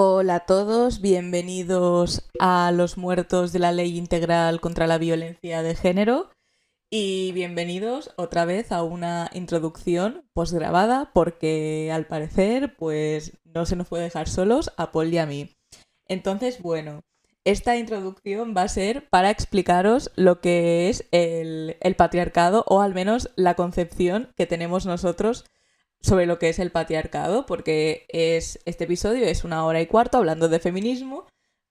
Hola a todos, bienvenidos a los muertos de la Ley Integral contra la Violencia de Género y bienvenidos otra vez a una introducción postgrabada porque al parecer pues no se nos puede dejar solos a Paul y a mí. Entonces, bueno, esta introducción va a ser para explicaros lo que es el patriarcado o al menos la concepción que tenemos nosotros sobre lo que es el patriarcado, porque este episodio es 1 hora y cuarto hablando de feminismo,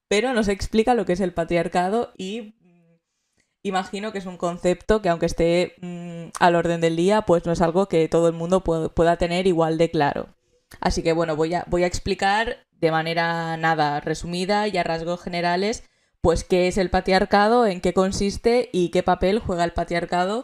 pero nos explica lo que es el patriarcado y imagino que es un concepto que aunque esté al orden del día, pues no es algo que todo el mundo pueda tener igual de claro. Así que bueno, voy a explicar de manera nada resumida y a rasgos generales pues qué es el patriarcado, en qué consiste y qué papel juega el patriarcado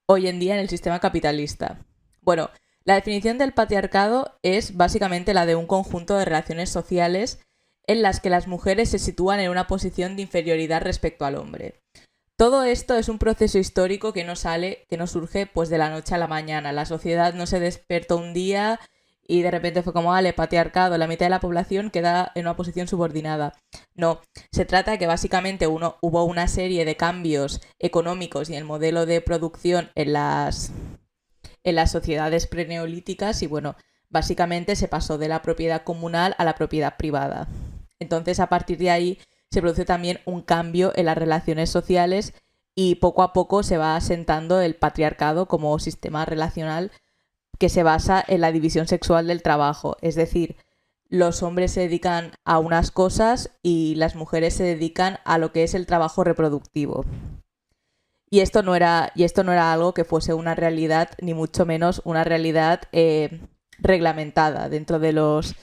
hoy en día en el sistema capitalista. Bueno, la definición del patriarcado es básicamente la de un conjunto de relaciones sociales en las que las mujeres se sitúan en una posición de inferioridad respecto al hombre. Todo esto es un proceso histórico que no surge pues de la noche a la mañana. La sociedad no se despertó un día y de repente fue como, vale, patriarcado, la mitad de la población queda en una posición subordinada. No, se trata de que básicamente hubo una serie de cambios económicos y en el modelo de producción en las sociedades preneolíticas y bueno, básicamente se pasó de la propiedad comunal a la propiedad privada. Entonces, a partir de ahí se produce también un cambio en las relaciones sociales y poco a poco se va asentando el patriarcado como sistema relacional que se basa en la división sexual del trabajo. Es decir, los hombres se dedican a unas cosas y las mujeres se dedican a lo que es el trabajo reproductivo. Y esto no era algo que fuese una realidad, ni mucho menos una realidad reglamentada dentro de los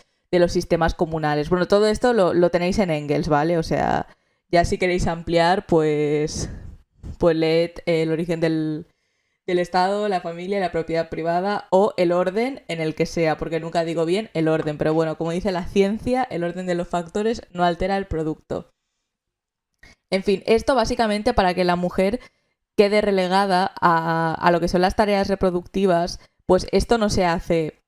sistemas comunales. Bueno, todo esto lo tenéis en Engels, ¿vale? O sea, ya si queréis ampliar, pues leed el origen del Estado, la familia, la propiedad privada o el orden en el que sea, porque nunca digo bien el orden, pero bueno, como dice la ciencia, el orden de los factores no altera el producto. En fin, esto básicamente para que la mujer quede relegada a lo que son las tareas reproductivas, pues esto no se hace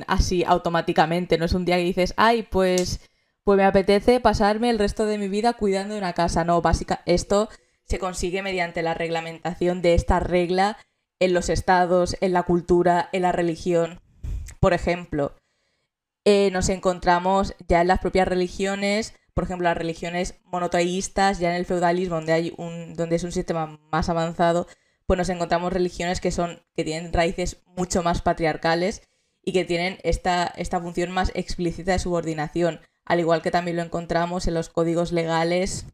así automáticamente. No es un día que dices, ay, pues me apetece pasarme el resto de mi vida cuidando de una casa. No, esto se consigue mediante la reglamentación de esta regla en los estados, en la cultura, en la religión. Por ejemplo, nos encontramos ya en las propias religiones, por ejemplo, las religiones monoteístas, ya en el feudalismo, donde es un sistema más avanzado, pues nos encontramos religiones que tienen raíces mucho más patriarcales y que tienen esta función más explícita de subordinación, al igual que también lo encontramos en los códigos legales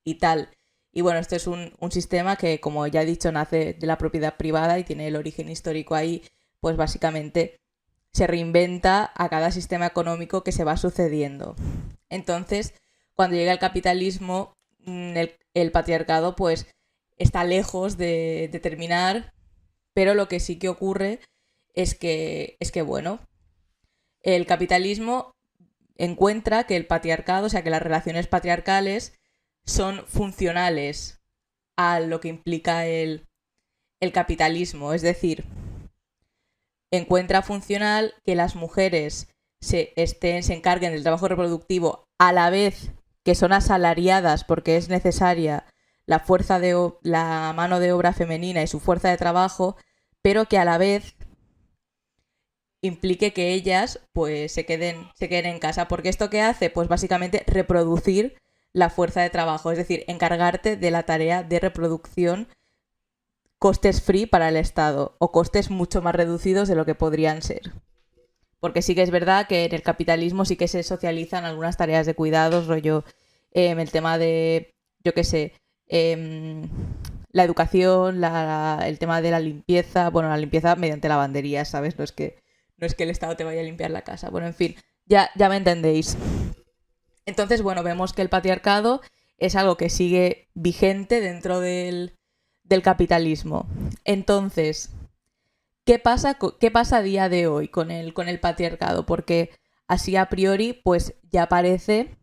y tal. Y bueno, este es un sistema que, como ya he dicho, nace de la propiedad privada y tiene el origen histórico ahí, pues básicamente se reinventa a cada sistema económico que se va sucediendo. Entonces, cuando llega el capitalismo, el patriarcado pues está lejos de terminar, pero lo que sí que ocurre es que bueno, el capitalismo encuentra que el patriarcado, o sea, que las relaciones patriarcales son funcionales a lo que implica el capitalismo. Es decir, encuentra funcional que las mujeres se encarguen del trabajo reproductivo a la vez que son asalariadas porque es necesaria la mano de obra femenina y su fuerza de trabajo, pero que a la vez implique que ellas pues se queden en casa. Porque esto que hace, pues básicamente reproducir la fuerza de trabajo, es decir, encargarte de la tarea de reproducción, costes free para el Estado o costes mucho más reducidos de lo que podrían ser. Porque sí que es verdad que en el capitalismo sí que se socializan algunas tareas de cuidados, rollo el tema de, yo qué sé, la educación, el tema de la limpieza, bueno, la limpieza mediante lavandería, ¿sabes? No es que el Estado te vaya a limpiar la casa. Bueno, en fin, ya me entendéis. Entonces, bueno, vemos que el patriarcado es algo que sigue vigente dentro del capitalismo. Entonces, ¿qué pasa a día de hoy con el patriarcado? Porque así a priori, pues ya parece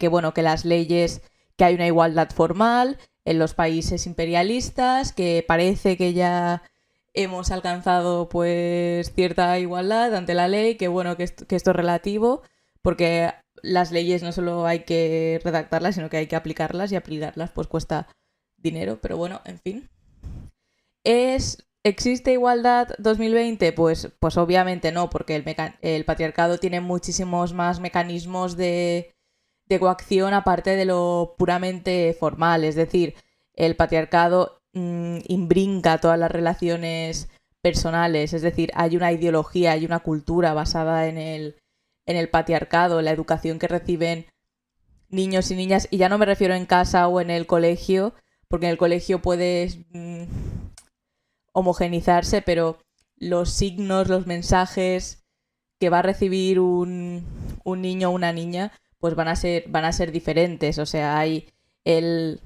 bueno, que las leyes, que hay una igualdad formal en los países imperialistas, que parece que ya hemos alcanzado pues cierta igualdad ante la ley, que bueno, que esto es relativo, porque las leyes no solo hay que redactarlas, sino que hay que aplicarlas, y aplicarlas pues cuesta dinero, pero bueno, en fin. ¿Existe igualdad 2020? Pues obviamente no, porque el patriarcado tiene muchísimos más mecanismos de coacción aparte de lo puramente formal. Es decir, el patriarcado imbrinca todas las relaciones personales. Es decir, hay una ideología, hay una cultura basada en el patriarcado, la educación que reciben niños y niñas. Y ya no me refiero en casa o en el colegio, porque en el colegio puedes homogenizarse, pero los signos, los mensajes que va a recibir un niño o una niña, pues van a ser diferentes. O sea, hay el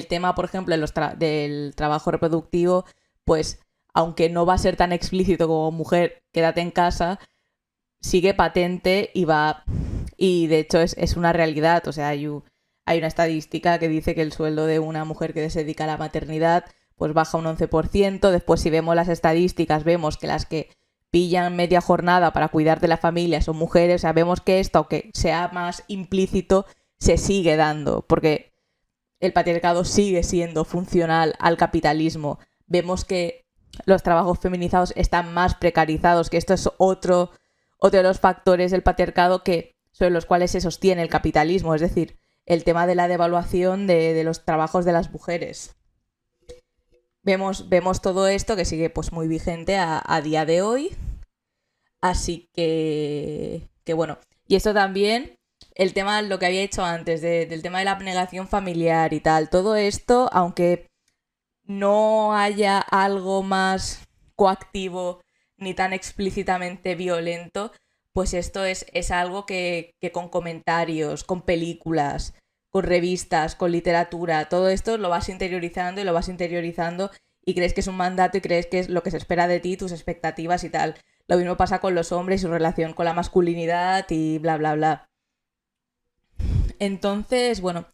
tema, por ejemplo, del trabajo reproductivo, pues aunque no va a ser tan explícito como mujer, quédate en casa, sigue patente y de hecho es una realidad. O sea, hay una estadística que dice que el sueldo de una mujer que se dedica a la maternidad pues baja un 11%. Después, si vemos las estadísticas, vemos que las que pillan media jornada para cuidar de la familia son mujeres. O sea, vemos que esto, aunque sea más implícito, se sigue dando, porque el patriarcado sigue siendo funcional al capitalismo. Vemos que los trabajos feminizados están más precarizados, que esto es otro de los factores del patriarcado sobre los cuales se sostiene el capitalismo. Es decir, el tema de la devaluación de los trabajos de las mujeres. Vemos todo esto que sigue pues muy vigente a día de hoy. Así que bueno. Y esto también, el tema, lo que había dicho antes, del tema de la abnegación familiar y tal. Todo esto, aunque no haya algo más coactivo ni tan explícitamente violento, pues esto es algo que con comentarios, con películas, con revistas, con literatura, todo esto lo vas interiorizando y crees que es un mandato y crees que es lo que se espera de ti, tus expectativas y tal. Lo mismo pasa con los hombres y su relación con la masculinidad y bla, bla, bla. Entonces, bueno,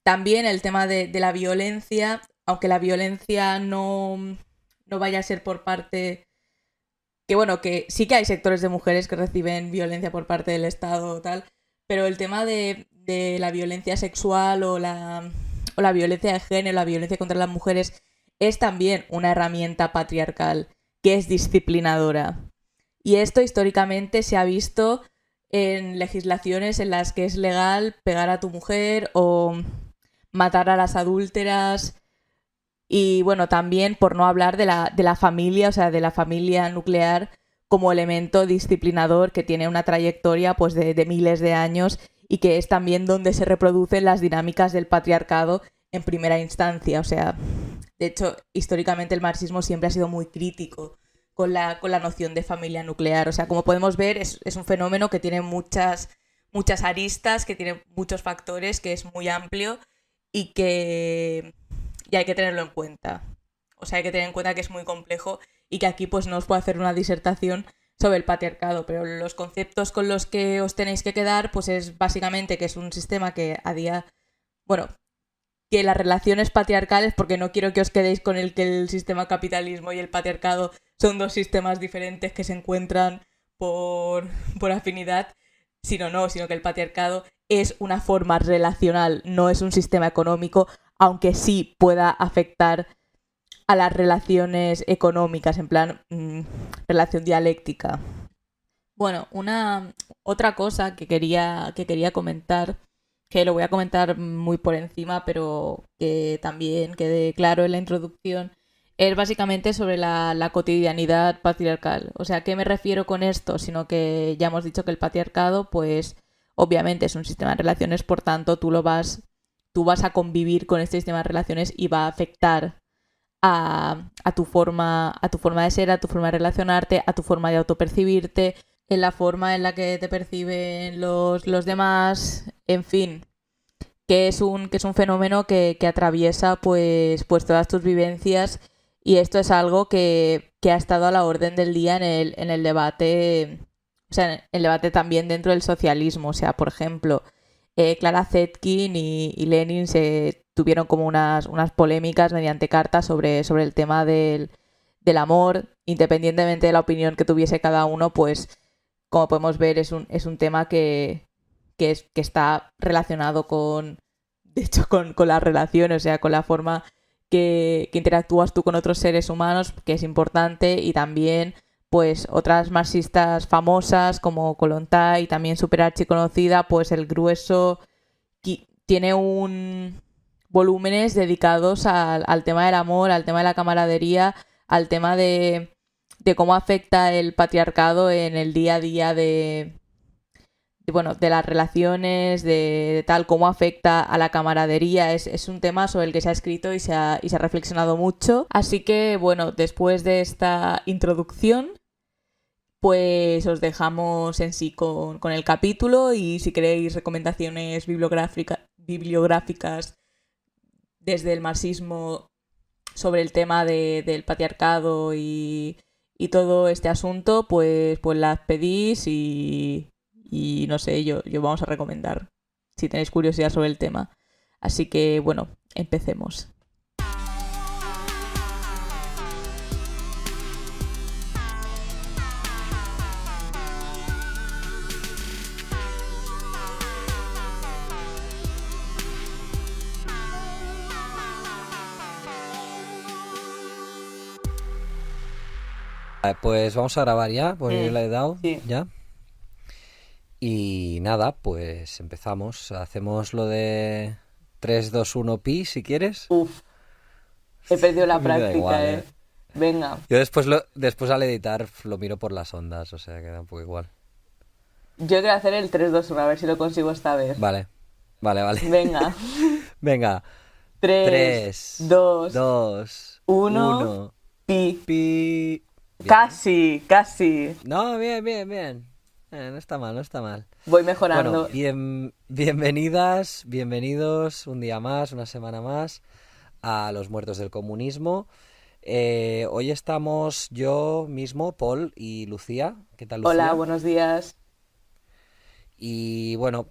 también el tema de la violencia, aunque la violencia no vaya a ser por parte... Que bueno, que sí que hay sectores de mujeres que reciben violencia por parte del Estado o tal, pero el tema de la violencia sexual o la violencia de género, la violencia contra las mujeres, es también una herramienta patriarcal que es disciplinadora. Y esto históricamente se ha visto en legislaciones en las que es legal pegar a tu mujer o matar a las adúlteras. Y bueno, también por no hablar de la familia, o sea, de la familia nuclear como elemento disciplinador que tiene una trayectoria pues de miles de años y que es también donde se reproducen las dinámicas del patriarcado en primera instancia. O sea, de hecho, históricamente el marxismo siempre ha sido muy crítico con la noción de familia nuclear. O sea, como podemos ver, es un fenómeno que tiene muchas aristas, que tiene muchos factores, que es muy amplio y hay que tenerlo en cuenta. O sea, hay que tener en cuenta que es muy complejo y que aquí pues no os puedo hacer una disertación sobre el patriarcado, pero los conceptos con los que os tenéis que quedar pues es básicamente que es un sistema que que las relaciones patriarcales, porque no quiero que os quedéis con el que el sistema capitalismo y el patriarcado son dos sistemas diferentes que se encuentran por afinidad, sino que el patriarcado es una forma relacional, no es un sistema económico, aunque sí pueda afectar a las relaciones económicas, en plan relación dialéctica. Bueno, otra cosa que quería comentar, que lo voy a comentar muy por encima, pero que también quede claro en la introducción, es básicamente sobre la cotidianidad patriarcal. O sea, ¿a qué me refiero con esto? Sino que ya hemos dicho que el patriarcado, pues, obviamente es un sistema de relaciones, por tanto, tú vas a convivir con este sistema de relaciones y va a afectar a tu forma de ser, a tu forma de relacionarte, a tu forma de autopercibirte, en la forma en la que te perciben los demás, en fin, que es un fenómeno que atraviesa pues todas tus vivencias, y esto es algo que ha estado a la orden del día en el debate, o sea, en el debate también dentro del socialismo. O sea, por ejemplo, Clara Zetkin y Lenin se tuvieron como unas polémicas mediante cartas sobre el tema del amor, independientemente de la opinión que tuviese cada uno, pues como podemos ver, es un tema que está relacionado de hecho, con las relaciones, o sea, con la forma que interactúas tú con otros seres humanos, que es importante, y también pues otras marxistas famosas como Kollontai, también súper archiconocida, pues El Grueso tiene volúmenes dedicados al tema del amor, al tema de la camaradería, al tema de cómo afecta el patriarcado en el día a día bueno, de las relaciones, de tal, cómo afecta a la camaradería. Es un tema sobre el que se ha escrito y se ha reflexionado mucho. Así que, bueno, después de esta introducción, pues os dejamos en sí con el capítulo, y si queréis recomendaciones bibliográficas desde el marxismo sobre el tema del patriarcado y todo este asunto, pues las pedís y no sé, yo vamos a recomendar si tenéis curiosidad sobre el tema. Así que, bueno, empecemos. Pues vamos a grabar ya, porque yo le he dado Sí. ya. Y nada, pues empezamos. Hacemos lo de 3, 2, 1 pi, si quieres. Uf, he perdido la Me da práctica, igual, Venga, Yo después al editar lo miro por las ondas, o sea, queda un poco igual. yo quiero hacer el 3-2-1, a ver si lo consigo esta vez. Vale. Venga, Venga. 3, 3, 2, 2, 1, 1, pi. pi. Bien. Casi. No, bien. No está mal. Voy mejorando. Bueno, bienvenidas, bienvenidos un día más, una semana más a Los Muertos del Comunismo. Hoy estamos yo mismo, Paul y Lucía. ¿Qué tal, Lucía? Hola, buenos días. Y bueno,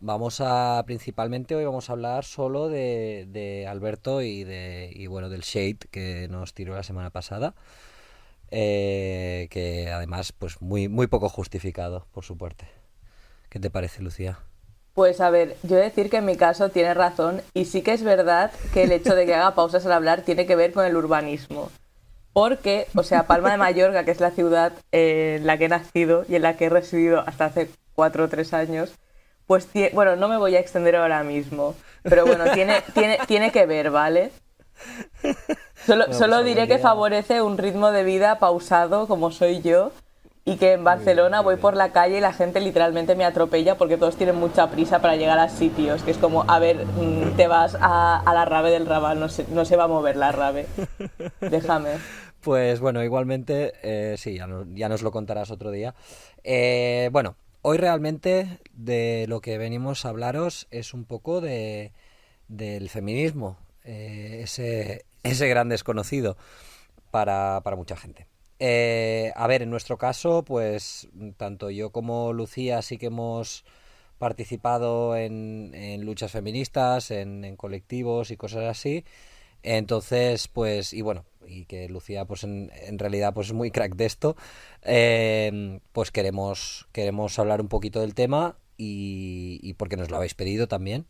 principalmente hoy vamos a hablar solo de Alberto y bueno, del shade que nos tiró la semana pasada. Que además, pues muy poco justificado, por su parte. ¿Qué te parece, Lucía? Pues a ver, yo he de decir que en mi caso tiene razón, y sí que es verdad que el hecho de que haga pausas al hablar tiene que ver con el urbanismo. Porque, o sea, Palma de Mallorca, que es la ciudad en la que he nacido y en la que he residido hasta hace 4 o 3 años, pues, bueno, no me voy a extender ahora mismo, pero bueno, tiene que ver, ¿vale? Solo Pues diré que favorece un ritmo de vida pausado como soy yo, y que en Barcelona muy voy bien. por la calle y la gente literalmente me atropella porque todos tienen mucha prisa para llegar a sitios, que es como, a ver, te vas a la Rave del Raval, no se va a mover la Rave, déjame. Pues bueno, igualmente, sí, ya nos lo contarás otro día. Bueno, hoy realmente de lo que venimos a hablaros es un poco del feminismo, ese gran desconocido para mucha gente. A ver, en nuestro caso, pues tanto yo como Lucía sí que hemos participado en luchas feministas, en colectivos y cosas así. Entonces, pues, y bueno, y que Lucía, pues en realidad, pues es muy crack de esto, pues queremos hablar un poquito del tema y porque nos lo habéis pedido también.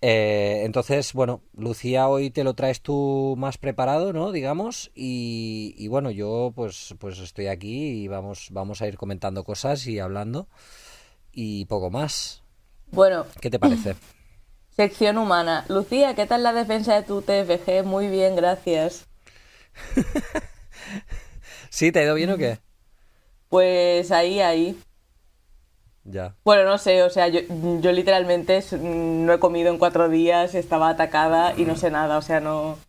Entonces, bueno, Lucía, hoy te lo traes tú más preparado, ¿no? Digamos, y bueno, yo pues estoy aquí y vamos a ir comentando cosas y hablando y poco más. Bueno, ¿Qué te parece? sección humana. Lucía, ¿qué tal la defensa de tu TFG? Muy bien, gracias. ¿Sí? ¿Te ha ido bien o qué? Pues ahí. Ya. Bueno, no sé, o sea, yo literalmente no he comido en 4 días, estaba atacada y no sé nada, o sea, no...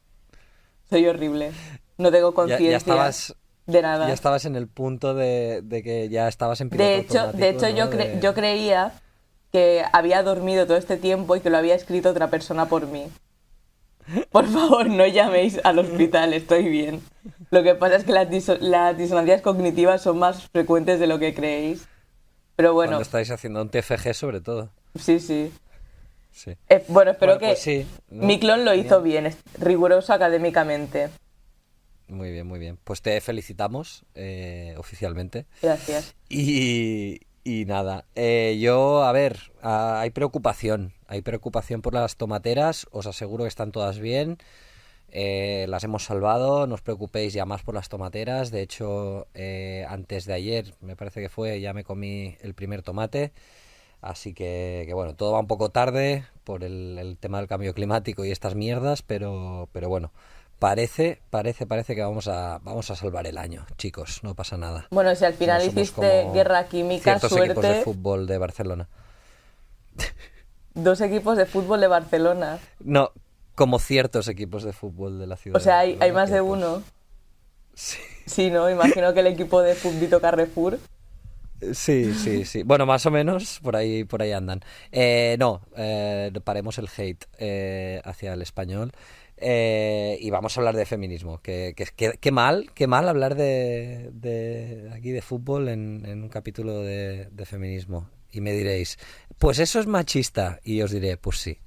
Soy horrible. No tengo Ya conciencia de ya nada. estabas en el punto de que ya estabas en piloto De automático, hecho ¿no? yo creía que había dormido todo este tiempo y que lo había escrito otra persona por mí. Por favor, no llaméis al hospital, estoy bien. Lo que pasa es que las disonancias cognitivas son más frecuentes de lo que creéis. Pero Cuando bueno, estáis haciendo un TFG sobre todo. sí. Sí. Bueno, espero Bueno, que pues sí, mi ¿no? clon lo hizo Genial. bien, riguroso académicamente. Muy bien. Pues te felicitamos oficialmente. Gracias. Y, Y nada, yo, a ver, hay preocupación por las tomateras, os aseguro que están todas bien, las hemos salvado, no os preocupéis ya más por las tomateras, de hecho, antes de ayer, me parece que fue, ya me comí el primer tomate, así que bueno, todo va un poco tarde por el tema del cambio climático y estas mierdas, pero bueno, parece que vamos a salvar el año, chicos, no pasa nada. Bueno, si al No final somos hiciste como guerra química, ciertos equipos de suerte, fútbol de Barcelona. 2 equipos de fútbol de Barcelona. No, como ciertos equipos de fútbol de la ciudad O de sea, hay Barcelona más que de pues uno. sí, Sí, ¿no? Imagino que el equipo de Futbito Carrefour. sí. Bueno, más o menos por ahí andan. No, paremos el hate hacia el español y vamos a hablar de feminismo. Qué mal hablar de aquí de fútbol en un capítulo de feminismo. Y me diréis, pues eso es machista. Y os diré, pues sí.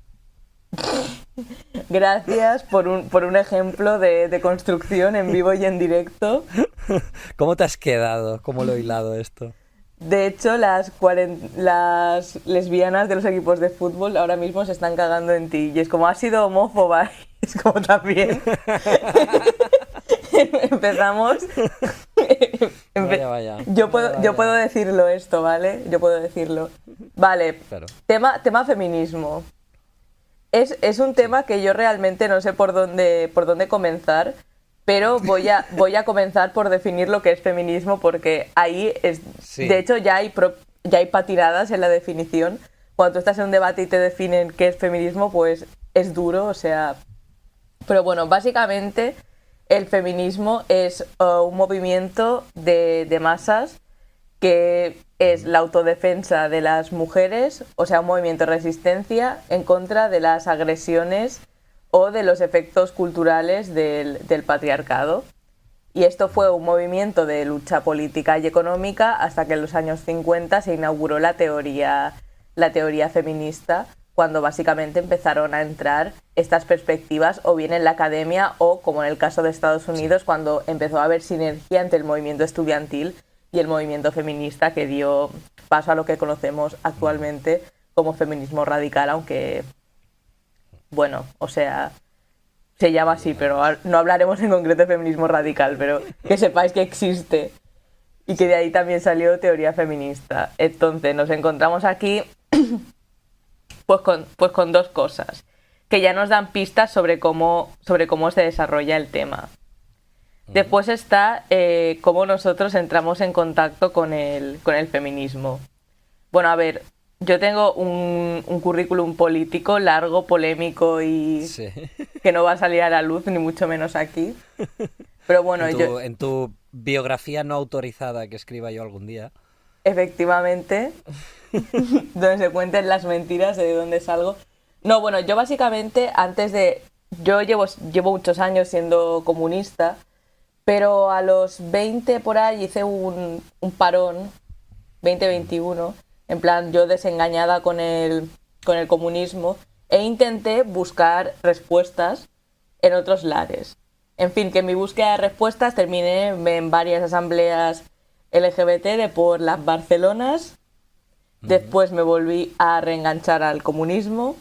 Gracias por un ejemplo de construcción en vivo y en directo. ¿Cómo te has quedado? ¿Cómo lo he hilado esto? De hecho, las lesbianas de los equipos de fútbol ahora mismo se están cagando en ti. Y es como, has sido homófoba. Es como también. Empezamos. Vaya. Yo puedo decirlo esto, ¿vale? Yo puedo decirlo. Vale, Claro. tema feminismo. Es un tema que yo realmente no sé por dónde comenzar, pero voy a comenzar por definir lo que es feminismo, porque ahí es. Sí. De hecho, ya hay patinadas en la definición. Cuando tú estás en un debate y te definen qué es feminismo, pues es duro, o sea. Pero bueno, básicamente el feminismo es un movimiento de masas que es la autodefensa de las mujeres, o sea, un movimiento de resistencia en contra de las agresiones o de los efectos culturales del patriarcado. Y esto fue un movimiento de lucha política y económica hasta que en los años 50 se inauguró la teoría feminista, cuando básicamente empezaron a entrar estas perspectivas o bien en la academia o, como en el caso de Estados Unidos, cuando empezó a haber sinergia entre el movimiento estudiantil y el movimiento feminista, que dio paso a lo que conocemos actualmente como feminismo radical, aunque, bueno, o sea, se llama así, pero no hablaremos en concreto de feminismo radical, pero que sepáis que existe y que de ahí también salió teoría feminista. Entonces nos encontramos aquí pues con 2 cosas que ya nos dan pistas sobre cómo se desarrolla el tema. Después está cómo nosotros entramos en contacto con el feminismo. Bueno, a ver, yo tengo un currículum político largo, polémico y Sí. que no va a salir a la luz, ni mucho menos aquí. Pero bueno, En tu biografía no autorizada que escriba yo algún día. efectivamente, donde se cuenten las mentiras de dónde salgo. No, bueno, yo básicamente yo llevo muchos años siendo comunista, pero a los 20 por ahí hice un parón, 20-21, en plan yo desengañada con el comunismo, e intenté buscar respuestas en otros lares. En fin, que en mi búsqueda de respuestas terminé en varias asambleas LGBT de por las Barcelonas. Después me volví a reenganchar al comunismo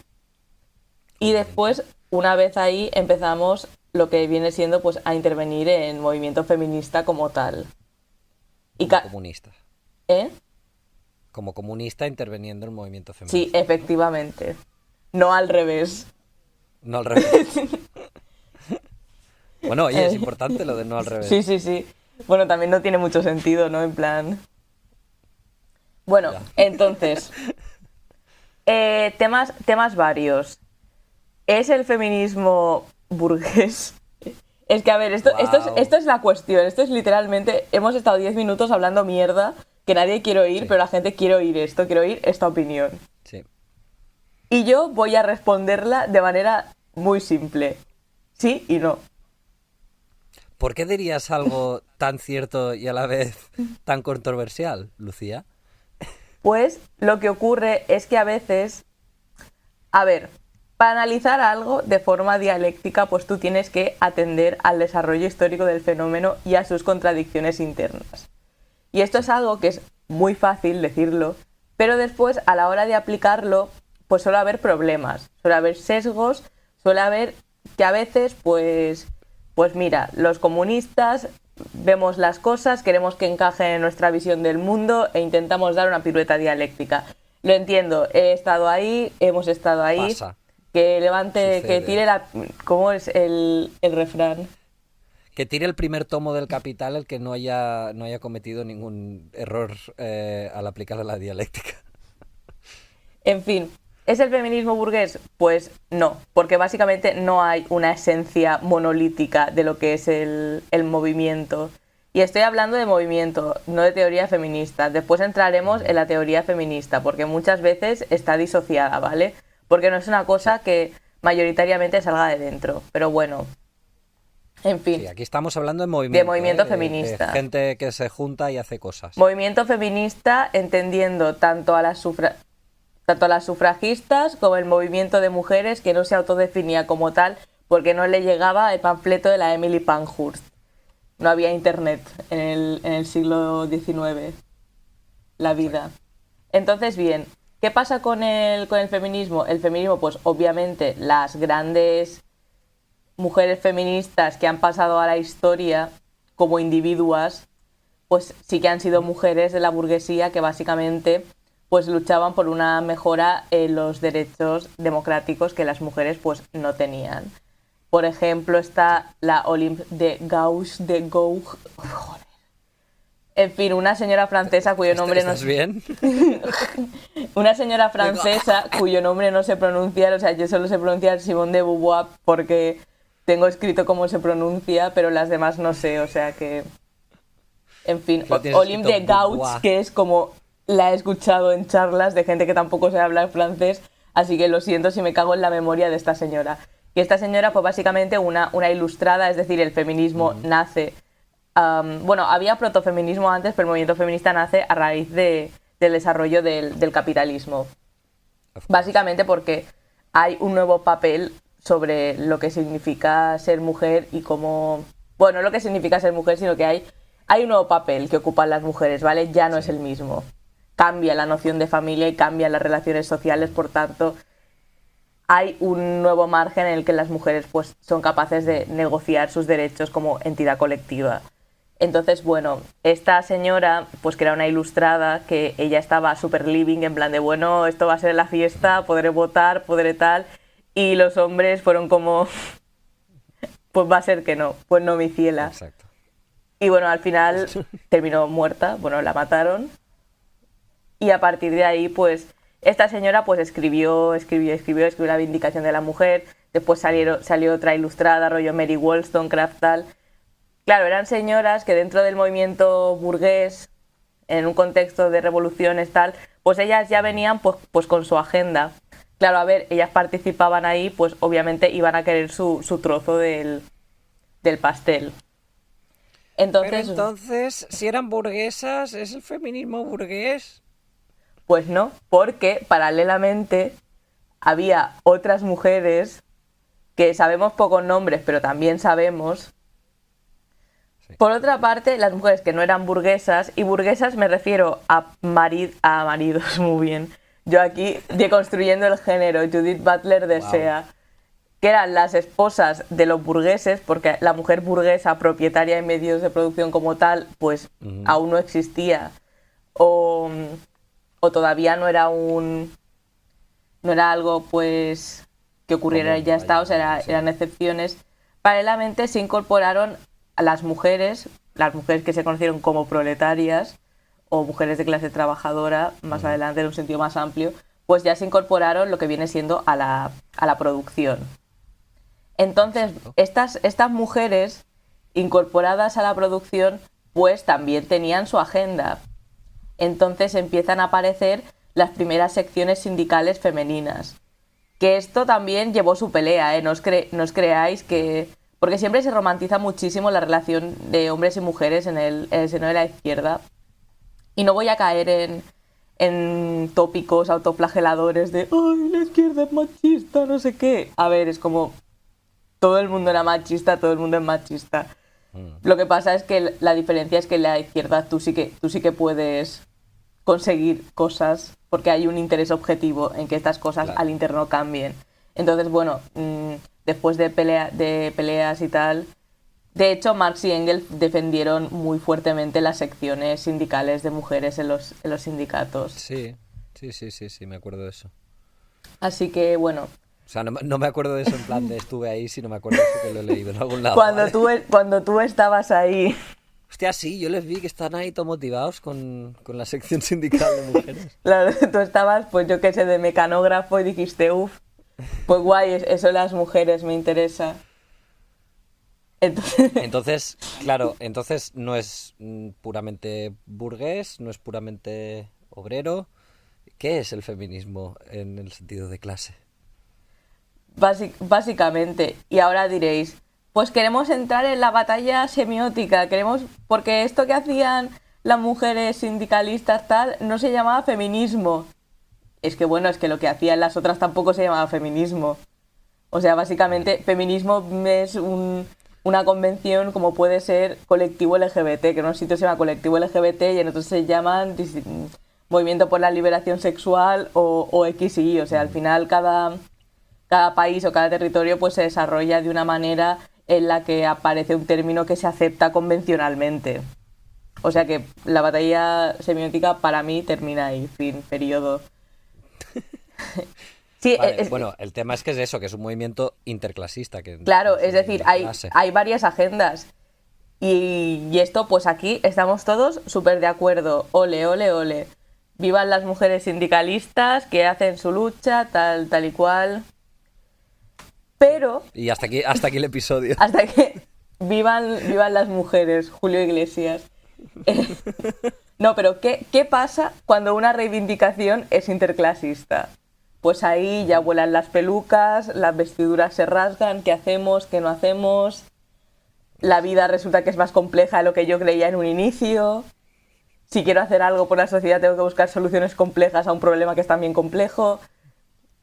y después, una vez ahí, empezamos lo que viene siendo pues a intervenir en movimiento feminista como tal. Como comunista. ¿Eh? Como comunista interviniendo en el movimiento Sí, feminista. efectivamente. No al revés. No al revés. Bueno, oye, es importante lo de no al revés. Sí. Bueno, también no tiene mucho sentido, ¿no? En plan. Bueno, Ya. entonces. Temas varios. ¿Es el feminismo burgués? Es que, a ver, esto es la cuestión. Esto es literalmente. Hemos estado 10 minutos hablando mierda que nadie quiere oír, Sí. pero la gente quiere oír esto, quiere oír esta opinión. Sí. Y yo voy a responderla de manera muy simple. Sí y no. ¿Por qué dirías algo tan cierto y a la vez tan controversial, Lucía? Pues lo que ocurre es que a veces, a ver, para analizar algo de forma dialéctica, pues tú tienes que atender al desarrollo histórico del fenómeno y a sus contradicciones internas. Y esto es algo que es muy fácil decirlo, pero después a la hora de aplicarlo pues suele haber problemas, suele haber sesgos, suele haber que a veces pues mira, los comunistas vemos las cosas, queremos que encajen en nuestra visión del mundo e intentamos dar una pirueta dialéctica. Lo entiendo, he estado ahí, hemos estado ahí. Pasa. Que levante, Sucede. que tire la... ¿Cómo es el refrán? Que tire el primer tomo del Capital el que no haya cometido ningún error al aplicar la dialéctica. En fin, ¿es el feminismo burgués? Pues no, porque básicamente no hay una esencia monolítica de lo que es el movimiento. Y estoy hablando de movimiento, no de teoría feminista. Después entraremos en la teoría feminista, porque muchas veces está disociada, ¿vale? Porque no es una cosa que mayoritariamente salga de dentro. Pero bueno, en fin. Sí, aquí estamos hablando de movimiento. De movimiento de feminista. Gente que se junta y hace cosas. Movimiento feminista entendiendo tanto a las sufragistas como el movimiento de mujeres que no se autodefinía como tal porque no le llegaba el panfleto de la Emily Pankhurst. No había internet en el siglo XIX, la vida. Entonces, bien, ¿qué pasa con el feminismo? El feminismo, pues obviamente las grandes mujeres feministas que han pasado a la historia como individuas, pues sí que han sido mujeres de la burguesía que básicamente pues luchaban por una mejora en los derechos democráticos que las mujeres pues no tenían. Por ejemplo, está la Olympe de Gouges. Joder. En fin, una señora francesa cuyo nombre no... ¿Estás bien? Una señora francesa cuyo nombre no sé pronunciar, o sea, yo solo sé pronunciar Simone de Beauvoir porque tengo escrito cómo se pronuncia, pero las demás no sé, o sea que... En fin, Olympe de Gouges, que es como la he escuchado en charlas de gente que tampoco sabe hablar francés, así que lo siento si me cago en la memoria de esta señora. Y esta señora fue básicamente una ilustrada, es decir, el feminismo nace... bueno, había protofeminismo antes, pero el movimiento feminista nace a raíz del desarrollo del capitalismo. Básicamente porque hay un nuevo papel sobre lo que significa ser mujer y cómo... Bueno, no lo que significa ser mujer, sino que hay un nuevo papel que ocupan las mujeres, ¿vale? Ya no es el mismo. Cambia la noción de familia y cambian las relaciones sociales, por tanto, hay un nuevo margen en el que las mujeres pues, son capaces de negociar sus derechos como entidad colectiva. Entonces, bueno, esta señora, pues que era una ilustrada, que ella estaba super living, en plan de, bueno, esto va a ser la fiesta, podré votar, podré tal, y los hombres fueron como, pues va a ser que no, pues no, mi ciela. Exacto. Y bueno, al final terminó muerta, bueno, la mataron, y a partir de ahí, pues, esta señora pues escribió la Vindicación de la Mujer, después salió otra ilustrada, rollo Mary Wollstonecraft, tal. Claro, eran señoras que dentro del movimiento burgués, en un contexto de revoluciones tal, pues ellas ya venían pues con su agenda. Claro, a ver, ellas participaban ahí, pues obviamente iban a querer su trozo del pastel. Pero entonces, si eran burguesas, ¿es el feminismo burgués? Pues no, porque paralelamente había otras mujeres que sabemos pocos nombres, pero también sabemos... Por otra parte, las mujeres que no eran burguesas, y burguesas me refiero a maridos, muy bien. Yo aquí deconstruyendo el género, Judith Butler desea, que eran las esposas de los burgueses, porque la mujer burguesa propietaria de medios de producción como tal, pues aún no existía, o todavía no era algo pues que ocurriera y ya está, o sea, eran excepciones. Paralelamente se incorporaron a las mujeres que se conocieron como proletarias o mujeres de clase trabajadora, más adelante en un sentido más amplio, pues ya se incorporaron lo que viene siendo a la producción. Entonces, estas mujeres incorporadas a la producción, pues también tenían su agenda. Entonces empiezan a aparecer las primeras secciones sindicales femeninas. Que esto también llevó su pelea, ¿eh? No os creáis que... Porque siempre se romantiza muchísimo la relación de hombres y mujeres en el seno de la izquierda. Y no voy a caer en tópicos autoflageladores de ¡ay, la izquierda es machista, no sé qué! A ver, es como... Todo el mundo era machista, todo el mundo es machista. Lo que pasa es que la diferencia es que en la izquierda tú sí que puedes conseguir cosas porque hay un interés objetivo en que estas cosas Claro. al interno cambien. Entonces, bueno, después de peleas y tal, de hecho, Marx y Engels defendieron muy fuertemente las secciones sindicales de mujeres en los sindicatos. Sí, me acuerdo de eso. Así que, bueno, O sea, no me acuerdo de eso en plan de estuve ahí, sino me acuerdo de eso que lo he leído en algún lado. cuando tú estabas ahí, Hostia, sí, yo les vi que están ahí todos motivados con la sección sindical de mujeres. claro, tú estabas, pues yo qué sé, de mecanógrafo y dijiste, uff, pues guay, eso de las mujeres me interesa. Entonces, Entonces, claro, entonces no es puramente burgués, no es puramente obrero. ¿Qué es el feminismo en el sentido de clase? básicamente, y ahora diréis, pues queremos entrar en la batalla semiótica, porque esto que hacían las mujeres sindicalistas tal, no se llamaba feminismo. Es que bueno, es que lo que hacían las otras tampoco se llamaba feminismo. O sea, básicamente, feminismo es una convención como puede ser colectivo LGBT, que en unos sitios se llama colectivo LGBT y en otros se llaman movimiento por la liberación sexual o X y Y. O sea, al final cada país o cada territorio pues se desarrolla de una manera en la que aparece un término que se acepta convencionalmente. O sea que la batalla semiótica para mí termina ahí, fin, periodo. Sí, Vale, bueno, el tema es que es eso, que es un movimiento interclasista. Claro, es decir, hay clase. varias agendas. Y esto, pues aquí estamos todos súper de acuerdo. Ole, ole, ole. Vivan las mujeres sindicalistas que hacen su lucha, tal y cual. Pero, Y hasta aquí el episodio. hasta que vivan las mujeres, Julio Iglesias. No, pero ¿qué pasa cuando una reivindicación es interclasista? Pues ahí ya vuelan las pelucas, las vestiduras se rasgan, ¿qué hacemos? ¿Qué no hacemos? La vida resulta que es más compleja de lo que yo creía en un inicio. Si quiero hacer algo por la sociedad tengo que buscar soluciones complejas a un problema que es también complejo.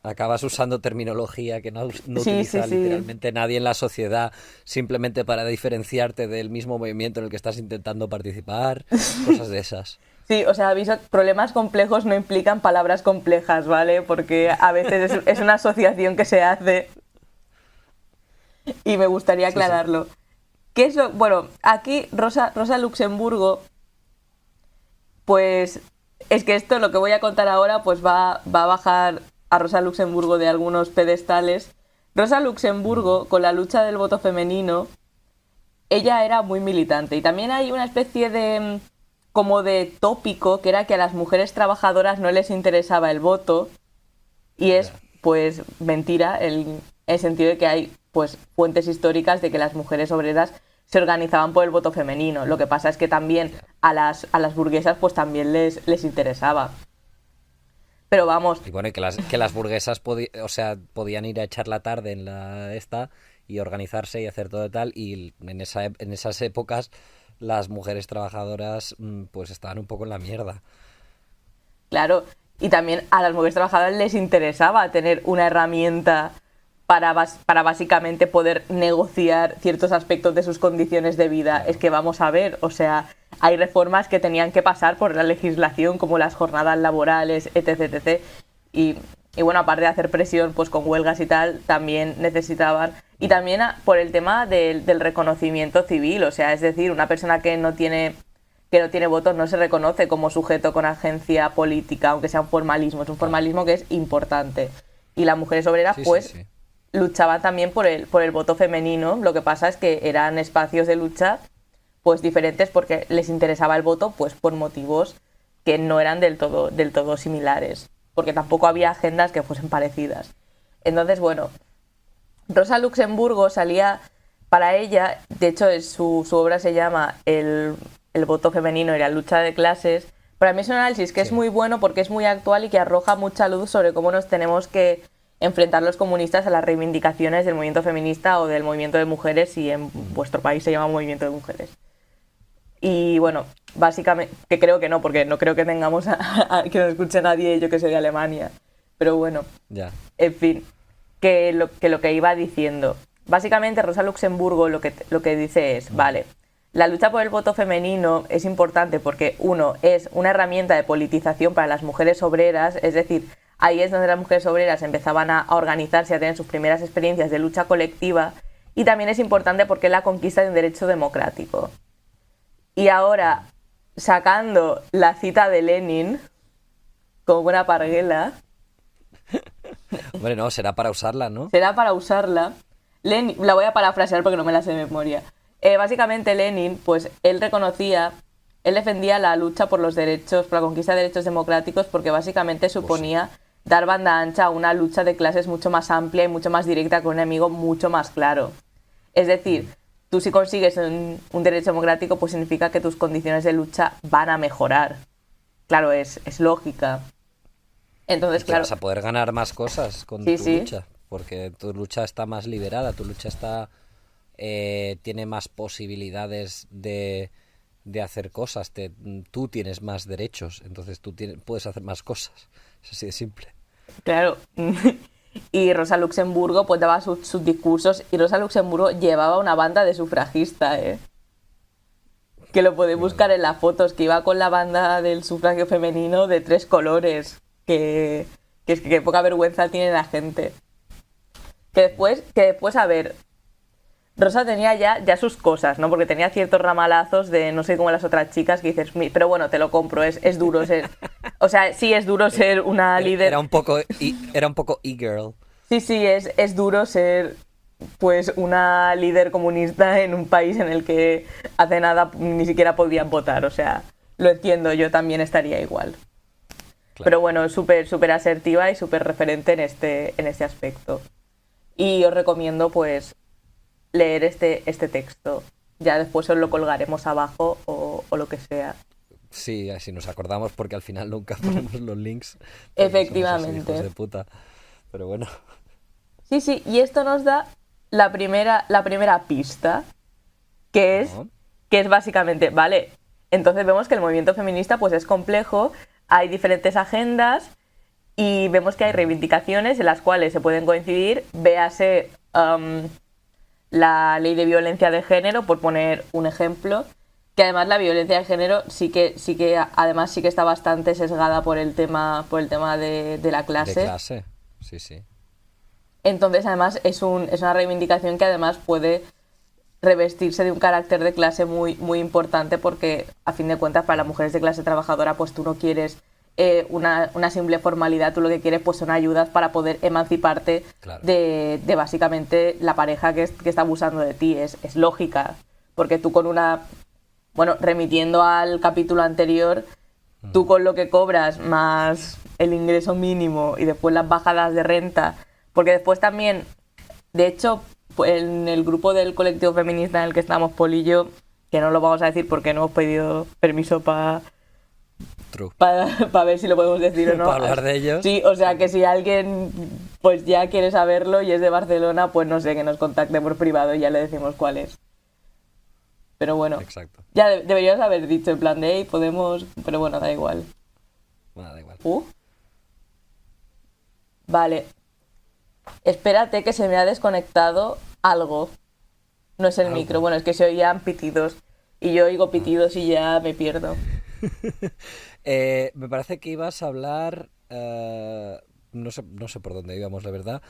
Acabas usando terminología que no Sí, utiliza sí. literalmente nadie en la sociedad, simplemente para diferenciarte del mismo movimiento en el que estás intentando participar, cosas de esas. Sí, o sea, aviso, problemas complejos no implican palabras complejas, ¿vale? Porque a veces es una asociación que se hace y me gustaría aclararlo. ¿Qué es lo...? Bueno, aquí Rosa Luxemburgo, pues es que esto, lo que voy a contar ahora, pues va a bajar a Rosa Luxemburgo de algunos pedestales. Rosa Luxemburgo, con la lucha del voto femenino, ella era muy militante y también hay una especie de como de tópico que era que a las mujeres trabajadoras no les interesaba el voto y es pues mentira en el sentido de que hay pues fuentes históricas de que las mujeres obreras se organizaban por el voto femenino. Lo que pasa es que también a las burguesas pues también les interesaba. Pero vamos, Y bueno, y que las burguesas podían ir a echar la tarde en la esta y organizarse y hacer todo tal, y en esas épocas las mujeres trabajadoras pues estaban un poco en la mierda. claro, y también a las mujeres trabajadoras les interesaba tener una herramienta para básicamente poder negociar ciertos aspectos de sus condiciones de vida. Claro. Es que vamos a ver, o sea, hay reformas que tenían que pasar por la legislación, como las jornadas laborales, etc. Y bueno, aparte de hacer presión pues con huelgas y tal, también necesitaban... Y también por el tema del reconocimiento civil, o sea, es decir, una persona que no tiene votos no se reconoce como sujeto con agencia política, aunque sea un formalismo, es un formalismo que es importante. Y las mujeres obreras, pues, luchaban también por el voto femenino. Lo que pasa es que eran espacios de lucha pues diferentes porque les interesaba el voto pues por motivos que no eran del todo similares, porque tampoco había agendas que fuesen parecidas. Entonces, bueno, Rosa Luxemburgo salía, para ella, de hecho su obra se llama el voto femenino y la lucha de clases. Para mí es un análisis que es muy bueno porque es muy actual y que arroja mucha luz sobre cómo nos tenemos que enfrentar los comunistas a las reivindicaciones del movimiento feminista o del movimiento de mujeres, si en vuestro país se llama movimiento de mujeres. Y bueno, básicamente, que creo que no, porque no creo que tengamos que nos escuche nadie, yo que soy de Alemania. Pero bueno, en fin, que lo que iba diciendo. Básicamente Rosa Luxemburgo lo que dice es, vale, la lucha por el voto femenino es importante porque, uno, es una herramienta de politización para las mujeres obreras, es decir, ahí es donde las mujeres obreras empezaban a organizarse, a tener sus primeras experiencias de lucha colectiva, y también es importante porque es la conquista de un derecho democrático. Y ahora, sacando la cita de Lenin, como buena parguela, Hombre, no, será para usarla, ¿no? será para usarla. Lenin, la voy a parafrasear porque no me la sé de memoria. Básicamente Lenin, pues él defendía la lucha por los derechos, por la conquista de derechos democráticos, porque básicamente suponía dar banda ancha a una lucha de clases mucho más amplia y mucho más directa con un enemigo mucho más claro. Es decir, tú si consigues un derecho democrático, pues significa que tus condiciones de lucha van a mejorar. Claro, es lógica. Entonces, Y que claro, vas a poder ganar más cosas con Sí, tu sí. lucha, porque tu lucha está más liberada, tu lucha está tiene más posibilidades de hacer cosas, tú tienes más derechos, entonces puedes hacer más cosas. Es así de simple. claro. Y Rosa Luxemburgo pues daba sus discursos, y Rosa Luxemburgo llevaba una banda de sufragista, ¿eh? Que lo podéis buscar en las fotos, que iba con la banda del sufragio femenino de 3 colores, que poca vergüenza tiene la gente. Que después, a ver, Rosa tenía ya sus cosas, ¿no? Porque tenía ciertos ramalazos de no sé cómo las otras chicas que dices, pero bueno, te lo compro, es duro ser... O sea, sí es duro ser una líder... Era un poco e-girl. Sí, es duro ser pues una líder comunista en un país en el que hace nada ni siquiera podían votar, o sea, lo entiendo, yo también estaría igual. Claro. Pero bueno, súper asertiva y súper referente en este aspecto. Y os recomiendo pues leer este texto. Ya después os lo colgaremos abajo o lo que sea. Sí, así nos acordamos porque al final nunca ponemos los links. Porque somos así, Efectivamente. hijos de puta. Pero bueno. Sí, y esto nos da la primera pista, que es, ¿No? que es básicamente, vale, entonces vemos que el movimiento feminista pues es complejo, hay diferentes agendas y vemos que hay reivindicaciones en las cuales se pueden coincidir, véase la ley de violencia de género, por poner un ejemplo, que además la violencia de género sí que está bastante sesgada por el tema de la clase. De clase. Sí, sí. Entonces, además, es una reivindicación que además puede revestirse de un carácter de clase muy, muy importante, porque, a fin de cuentas, para las mujeres de clase trabajadora, pues tú no quieres una simple formalidad, tú lo que quieres pues son ayudas para poder emanciparte Claro. de básicamente la pareja que está abusando de ti. Es lógica, porque tú con bueno, remitiendo al capítulo anterior, tú con lo que cobras más el ingreso mínimo y después las bajadas de renta, porque después también, de hecho, en el grupo del colectivo feminista en el que estamos, Pol y yo, que no lo vamos a decir porque no hemos pedido permiso para True. ver si lo podemos decir o no. Para hablar de ellos. Sí, o sea que si alguien pues ya quiere saberlo y es de Barcelona, pues no sé, que nos contacte por privado y ya le decimos cuál es. Pero bueno, Exacto. ya deberíamos haber dicho en plan de, hey, podemos... Pero bueno, da igual. Bueno, da igual. Vale. Espérate que se me ha desconectado algo. No es el Algo. micro, bueno, es que se oían pitidos. Y yo oigo pitidos y ya me pierdo. Me parece que ibas a hablar, no sé por dónde íbamos, la verdad,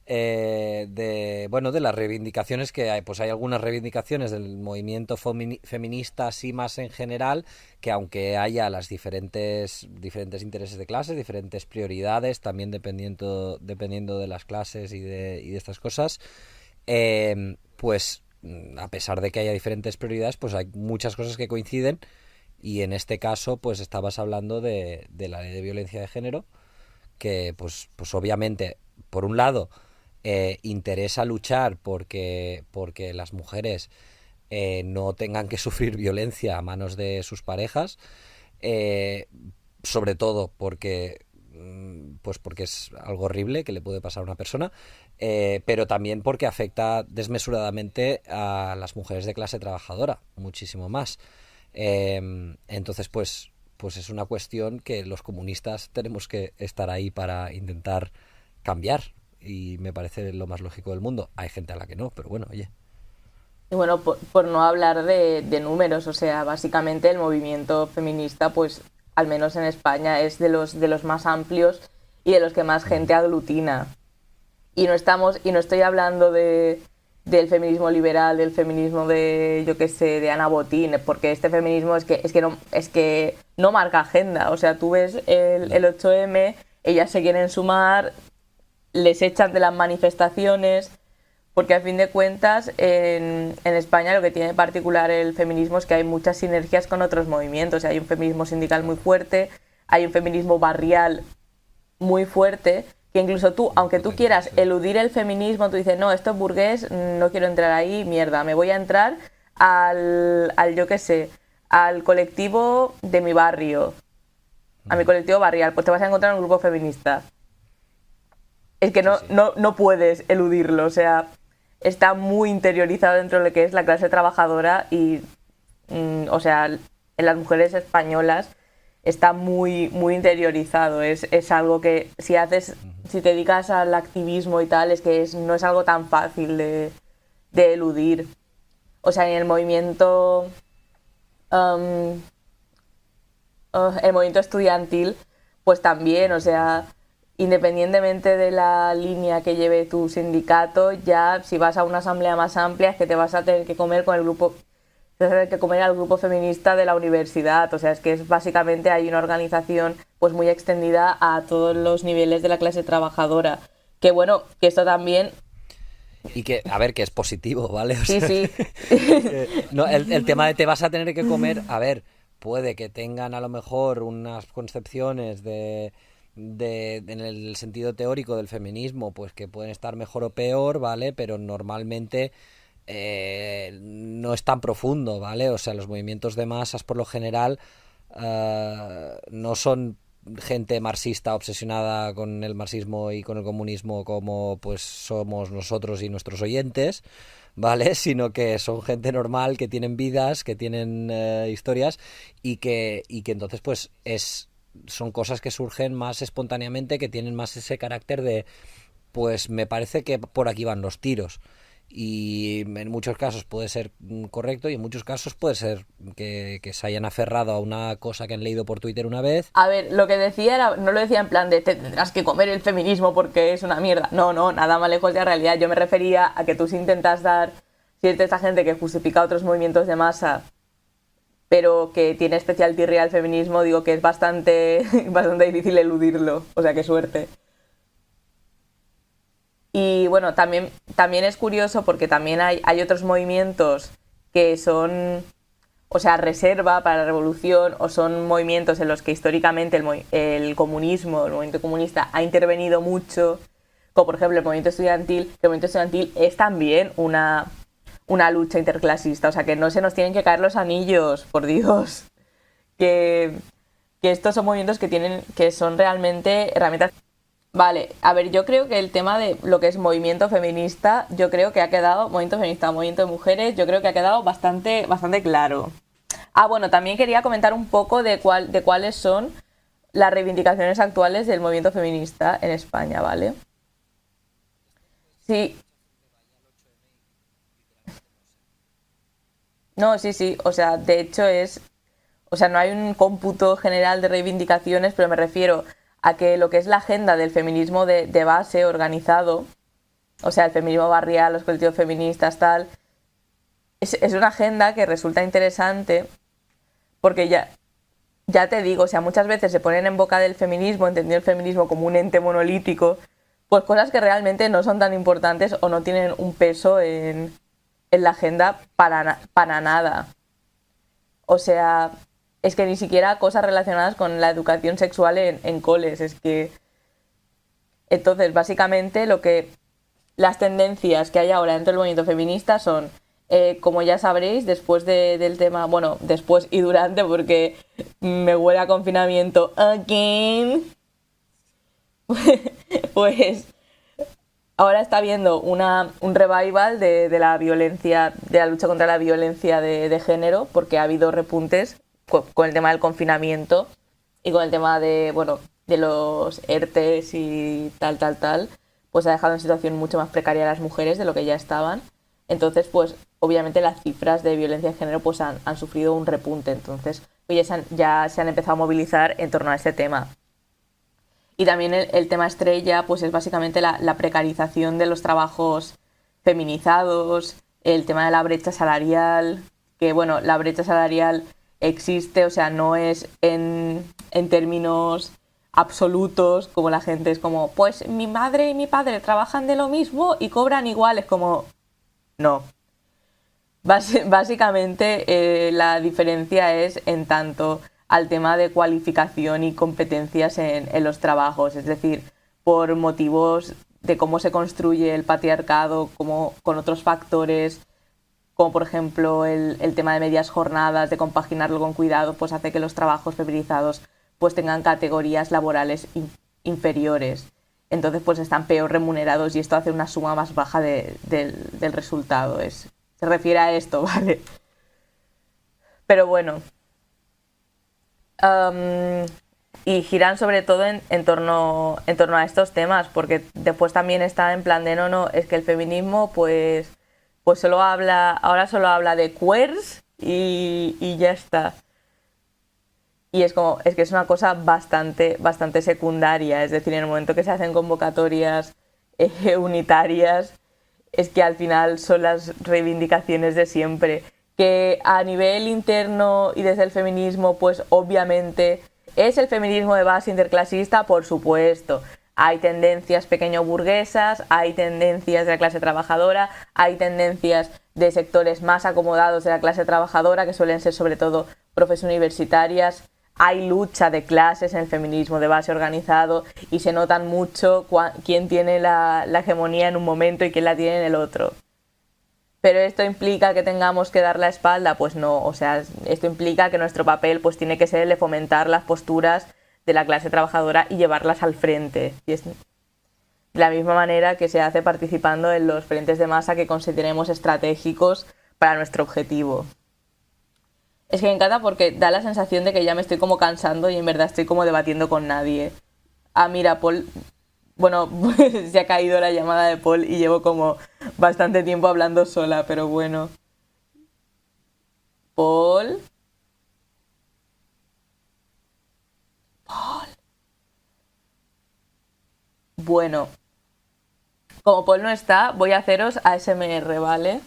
de las reivindicaciones que hay. Pues hay algunas reivindicaciones del movimiento feminista, así más en general, que aunque haya las diferentes intereses de clase, diferentes prioridades, también dependiendo de las clases y de estas cosas, pues a pesar de que haya diferentes prioridades, pues hay muchas cosas que coinciden. Y en este caso, pues estabas hablando de la ley de violencia de género, que pues obviamente, por un lado, interesa luchar porque las mujeres no tengan que sufrir violencia a manos de sus parejas, sobre todo porque es algo horrible que le puede pasar a una persona, pero también porque afecta desmesuradamente a las mujeres de clase trabajadora, muchísimo más. Entonces, pues es una cuestión que los comunistas tenemos que estar ahí para intentar cambiar, y me parece lo más lógico del mundo. Hay gente a la que no, pero bueno, oye. Y bueno, por no hablar de números, o sea, básicamente el movimiento feminista, pues al menos en España, es de los más amplios y de los que más gente aglutina. Y no estoy hablando del feminismo liberal, del feminismo de, yo qué sé, de Ana Botín, porque este feminismo es que no marca agenda. O sea, tú ves el 8M, ellas se quieren sumar, les echan de las manifestaciones, porque a fin de cuentas en España lo que tiene de particular el feminismo es que hay muchas sinergias con otros movimientos. Hay un feminismo sindical muy fuerte, hay un feminismo barrial muy fuerte, que incluso tú, aunque tú quieras eludir el feminismo, tú dices, no, esto es burgués, no quiero entrar ahí, mierda, me voy a entrar al yo qué sé, al colectivo de mi barrio, a mi colectivo barrial, pues te vas a encontrar en un grupo feminista. Es que no, Sí, sí. no puedes eludirlo, o sea, está muy interiorizado dentro de lo que es la clase trabajadora y, o sea, en las mujeres españolas está muy interiorizado. Es algo que si te dedicas al activismo y tal, no es algo tan fácil de eludir. O sea, en um, el movimiento estudiantil, pues también, o sea, independientemente de la línea que lleve tu sindicato, ya si vas a una asamblea más amplia es que te vas a tener que comer con el grupo, te vas a tener que comer al grupo feminista de la universidad. O sea, es que es básicamente hay una organización pues muy extendida a todos los niveles de la clase trabajadora. Que bueno, que esto también, Y que, a ver, que es positivo, ¿vale? O sí, sea, sí. no, el tema de te vas a tener que comer, a ver, puede que tengan a lo mejor unas concepciones en el sentido teórico del feminismo, pues que pueden estar mejor o peor, ¿vale? Pero normalmente no es tan profundo, ¿vale? O sea, los movimientos de masas por lo general no son gente marxista obsesionada con el marxismo y con el comunismo como pues somos nosotros y nuestros oyentes, ¿vale? Sino que son gente normal, que tienen vidas, que tienen historias y que entonces pues son cosas que surgen más espontáneamente, que tienen más ese carácter de pues me parece que por aquí van los tiros. Y en muchos casos puede ser correcto y en muchos casos puede ser que se hayan aferrado a una cosa que han leído por Twitter una vez. A ver, lo que decía era, no lo decía en plan de te tendrás que comer el feminismo porque es una mierda. No, no, nada más lejos de la realidad. Yo me refería a que tú si intentas dar cierta esta gente que justifica otros movimientos de masa, pero que tiene especial tirria al feminismo, digo que es bastante, bastante difícil eludirlo. O sea, qué suerte. Y bueno, también es curioso porque también hay otros movimientos que son, o sea, reserva para la revolución, o son movimientos en los que históricamente el comunismo, el movimiento comunista ha intervenido mucho, como por ejemplo el movimiento estudiantil, que el movimiento estudiantil es también una lucha interclasista, o sea, que no se nos tienen que caer los anillos, por Dios, que, que estos son movimientos que son realmente herramientas. Vale, a ver, yo creo que el tema de lo que es movimiento feminista, yo creo que ha quedado, movimiento feminista, movimiento de mujeres, yo creo que ha quedado bastante claro. Ah, bueno, también quería comentar un poco de cuáles son las reivindicaciones actuales del movimiento feminista en España, ¿vale? Sí, no, sí, sí, o sea, de hecho o sea, no hay un cómputo general de reivindicaciones, pero me refiero a que lo que es la agenda del feminismo de base organizado, o sea, el feminismo barrial, los colectivos feministas, tal, es una agenda que resulta interesante porque ya te digo, o sea, muchas veces se ponen en boca del feminismo, entendiendo el feminismo como un ente monolítico, pues cosas que realmente no son tan importantes o no tienen un peso en la agenda para nada. O sea, es que ni siquiera cosas relacionadas con la educación sexual en coles, es que... Entonces, básicamente, las tendencias que hay ahora dentro del movimiento feminista son, como ya sabréis, después del tema, bueno, después y durante, porque me huele a confinamiento again, pues ahora está habiendo un revival de la violencia, de la lucha contra la violencia de género, porque ha habido repuntes con el tema del confinamiento y con el tema de, bueno, de los ERTES y tal, pues ha dejado en situación mucho más precaria a las mujeres de lo que ya estaban. Entonces, pues obviamente las cifras de violencia de género pues han sufrido un repunte, entonces pues ya se han empezado a movilizar en torno a este tema. Y también el tema estrella pues es básicamente la precarización de los trabajos feminizados, el tema de la brecha salarial, que bueno, la brecha salarial existe, o sea, no es en términos absolutos, como la gente es como, pues mi madre y mi padre trabajan de lo mismo y cobran igual, es como, no. Básicamente la diferencia es en tanto al tema de cualificación y competencias en los trabajos, es decir, por motivos de cómo se construye el patriarcado, como con otros factores, como por ejemplo el tema de medias jornadas, de compaginarlo con cuidado, pues hace que los trabajos feminizados pues tengan categorías laborales inferiores. Entonces pues están peor remunerados y esto hace una suma más baja del resultado. Se refiere a esto, ¿vale? Pero bueno. Y giran sobre todo en torno a estos temas, porque después también está en plan de no, es que el feminismo pues ahora solo habla de queers y ya está. Y es que es una cosa bastante secundaria, es decir, en el momento que se hacen convocatorias unitarias, es que al final son las reivindicaciones de siempre. Que a nivel interno y desde el feminismo, pues obviamente es el feminismo de base interclasista, por supuesto. Hay tendencias pequeño burguesas, hay tendencias de la clase trabajadora, hay tendencias de sectores más acomodados de la clase trabajadora, que suelen ser sobre todo profes universitarias. Hay lucha de clases en el feminismo de base organizado y se notan mucho quién tiene la hegemonía en un momento y quién la tiene en el otro. ¿Pero esto implica que tengamos que dar la espalda? Pues no, o sea, esto implica que nuestro papel pues tiene que ser el de fomentar las posturas de la clase trabajadora y llevarlas al frente. Y es de la misma manera que se hace participando en los frentes de masa que consideremos estratégicos para nuestro objetivo. Es que me encanta porque da la sensación de que ya me estoy como cansando y en verdad estoy como debatiendo con nadie. Ah, mira, Paul... Bueno, pues se ha caído la llamada de Paul y llevo como bastante tiempo hablando sola, pero bueno. Paul. Paul. Bueno, como Paul no está, voy a haceros ASMR, ¿vale?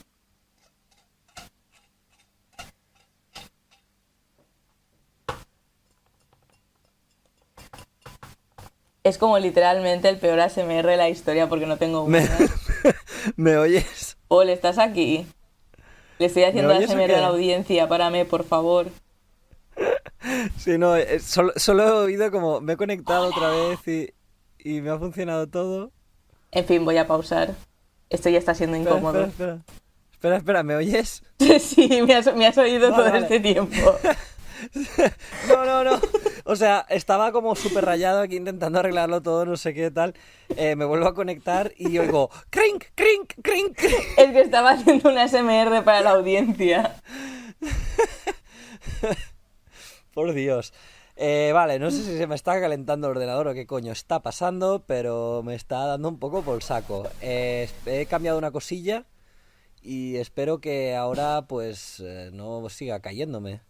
Es como literalmente el peor ASMR de la historia porque no tengo una. ¿Me oyes? Paul, ¿estás aquí? Le estoy haciendo ASMR a la audiencia, párame, por favor. Sí, no, solo he oído como me he conectado otra vez y me ha funcionado todo. En fin, voy a pausar. Esto ya está siendo incómodo. Espera, ¿me oyes? Sí, me has oído todo este tiempo. No. O sea, estaba como súper rayado aquí intentando arreglarlo todo, no sé qué tal. Me vuelvo a conectar y oigo crink, crink, crink, crink. Es que estaba haciendo una SMR para la audiencia. Por Dios. Vale, no sé si se me está calentando el ordenador o qué coño está pasando, pero me está dando un poco por saco. He cambiado una cosilla y espero que ahora pues no siga cayéndome.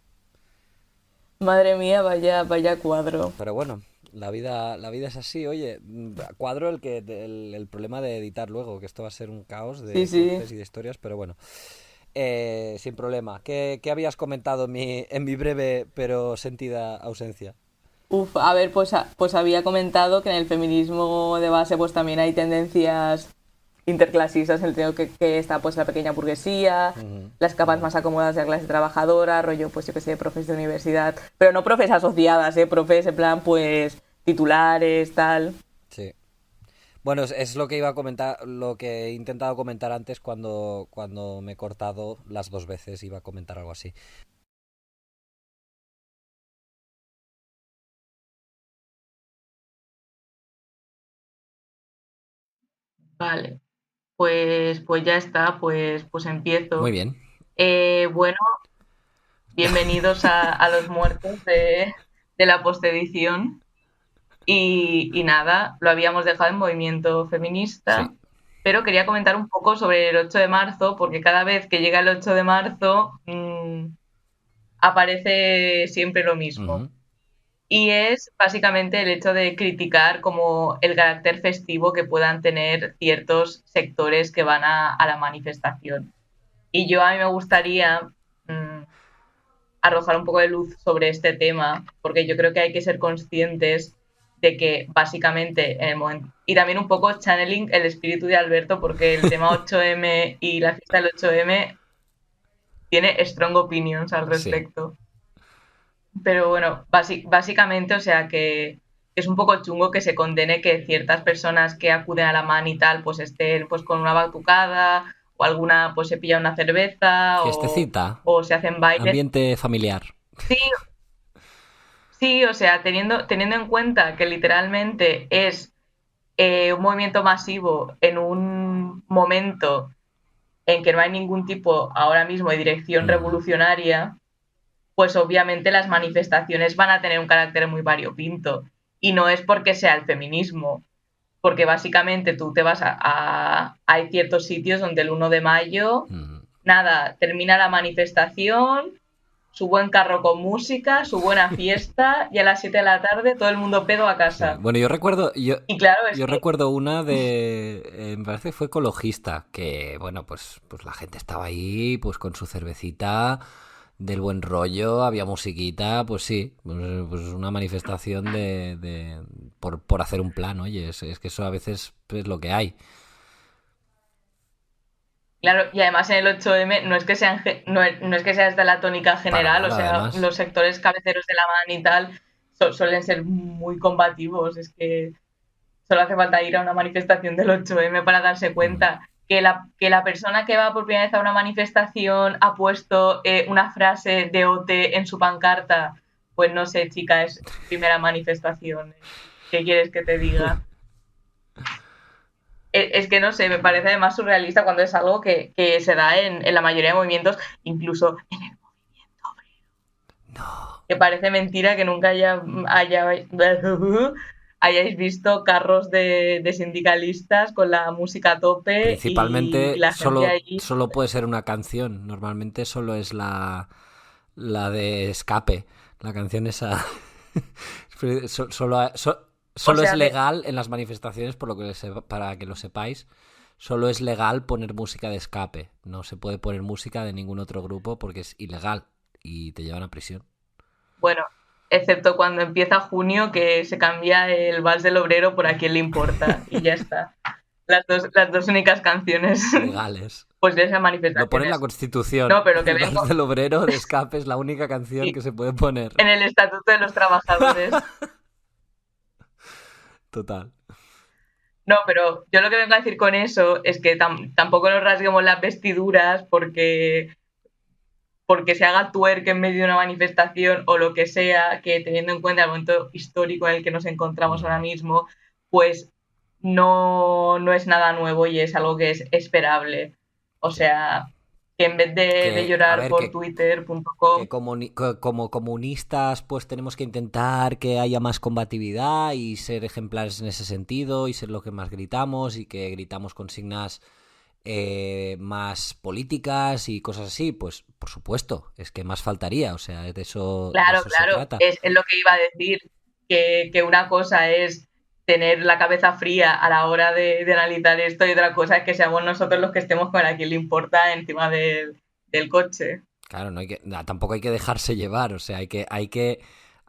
Madre mía, vaya cuadro. Pero bueno, la vida es así, oye. Cuadro el problema de editar luego, que esto va a ser un caos de cortes y de historias, pero bueno. Sin problema. ¿Qué habías comentado en mi breve pero sentida ausencia? A ver, pues había comentado que en el feminismo de base pues también hay tendencias interclasistas, en el sentido que está pues la pequeña burguesía, las capas más acomodadas de la clase trabajadora, rollo pues yo que sé, profes de universidad, pero no profes asociadas, profes en plan pues titulares, tal. Sí. Bueno, es lo que iba a comentar, lo que he intentado comentar antes cuando me he cortado las dos veces, iba a comentar algo así. Vale, pues ya está, pues empiezo. Muy bien. Bueno, bienvenidos a los muertos de la postedición. Y nada, lo habíamos dejado en movimiento feminista, Sí. pero quería comentar un poco sobre el 8 de marzo, porque cada vez que llega el 8 de marzo aparece siempre lo mismo. Ujú. Y es básicamente el hecho de criticar como el carácter festivo que puedan tener ciertos sectores que van a la manifestación. Y a mí me gustaría arrojar un poco de luz sobre este tema, porque yo creo que hay que ser conscientes de que básicamente en el momento, y también un poco channeling el espíritu de Alberto, porque el tema 8M y la fiesta del 8M tiene strong opinions al Sí. respecto. Pero bueno, básicamente, o sea que es un poco chungo que se condene que ciertas personas que acuden a la man y tal, pues estén pues con una batucada, o alguna pues se pilla una cerveza, Fiestecita, o se hacen bailes. ambiente familiar. Sí, sí, o sea, teniendo en cuenta que literalmente es un movimiento masivo en un momento en que no hay ningún tipo ahora mismo de dirección Ujú. revolucionaria, pues obviamente las manifestaciones van a tener un carácter muy variopinto. Y no es porque sea el feminismo, porque básicamente tú te vas hay ciertos sitios donde el 1 de mayo, Ujú. nada, termina la manifestación, su buen carro con música, su buena fiesta, y a las 7 de la tarde todo el mundo pedo a Sí. casa. Bueno, yo recuerdo, Y claro, es yo que, recuerdo una de, me parece que fue ecologista, que bueno, pues la gente estaba ahí, pues con su cervecita, del buen rollo, había musiquita, pues sí, pues una manifestación por hacer un plan, oye, es que eso a veces es lo que hay. claro, y además en el 8M no es que no es que sea esta la tónica Para general, o nada, sea, además. los sectores cabeceros de la man y tal suelen ser muy combativos, es que solo hace falta ir a una manifestación del 8M para darse Mm. cuenta que la persona que va por primera vez a una manifestación ha puesto una frase de OT en su pancarta. Pues no sé, chica, es primera manifestación. ¿Qué quieres que te diga? Es que no sé, me parece además surrealista cuando es algo que se da en la mayoría de movimientos, incluso en el No. que parece mentira que nunca hayáis visto carros de sindicalistas con la música a tope y Principalmente la gente solo, ahí. solo puede ser una canción. Normalmente solo es la de escape. La canción esa. O Solo es sea, legal en las manifestaciones, por lo que para que lo sepáis. Solo es legal poner música de escape. No se puede poner música de ningún otro grupo porque es ilegal y te llevan a prisión. bueno, excepto cuando empieza junio que se cambia el vals del obrero por a quién le importa y ya está. Las dos únicas canciones Legales. pues de esas Lo pone en la manifestaciones. Constitución. No, pero que El Vals vengo del Obrero de escape es la única canción y que se puede poner. en el Estatuto de los Trabajadores. Total. No, pero yo lo que vengo a decir con eso es que tampoco nos rasguemos las vestiduras porque se haga twerk en medio de una manifestación o lo que sea, que teniendo en cuenta el momento histórico en el que nos encontramos ahora Mm. mismo, pues no es nada nuevo y es algo que es esperable. O Sí. sea, que en vez de Que, a llorar ver, por twitter.com, como comunistas pues tenemos que intentar que haya más combatividad y ser ejemplares en ese sentido y ser lo que más gritamos y que gritamos consignas más políticas y cosas así, pues por supuesto, es que más faltaría, o sea, de claro, eso se claro, trata. es lo que iba a decir, que una cosa es tener la cabeza fría a la hora de analizar esto y otra cosa es que seamos nosotros los que estemos con a quien le importa encima del coche. Claro, tampoco hay que dejarse llevar, o sea, hay que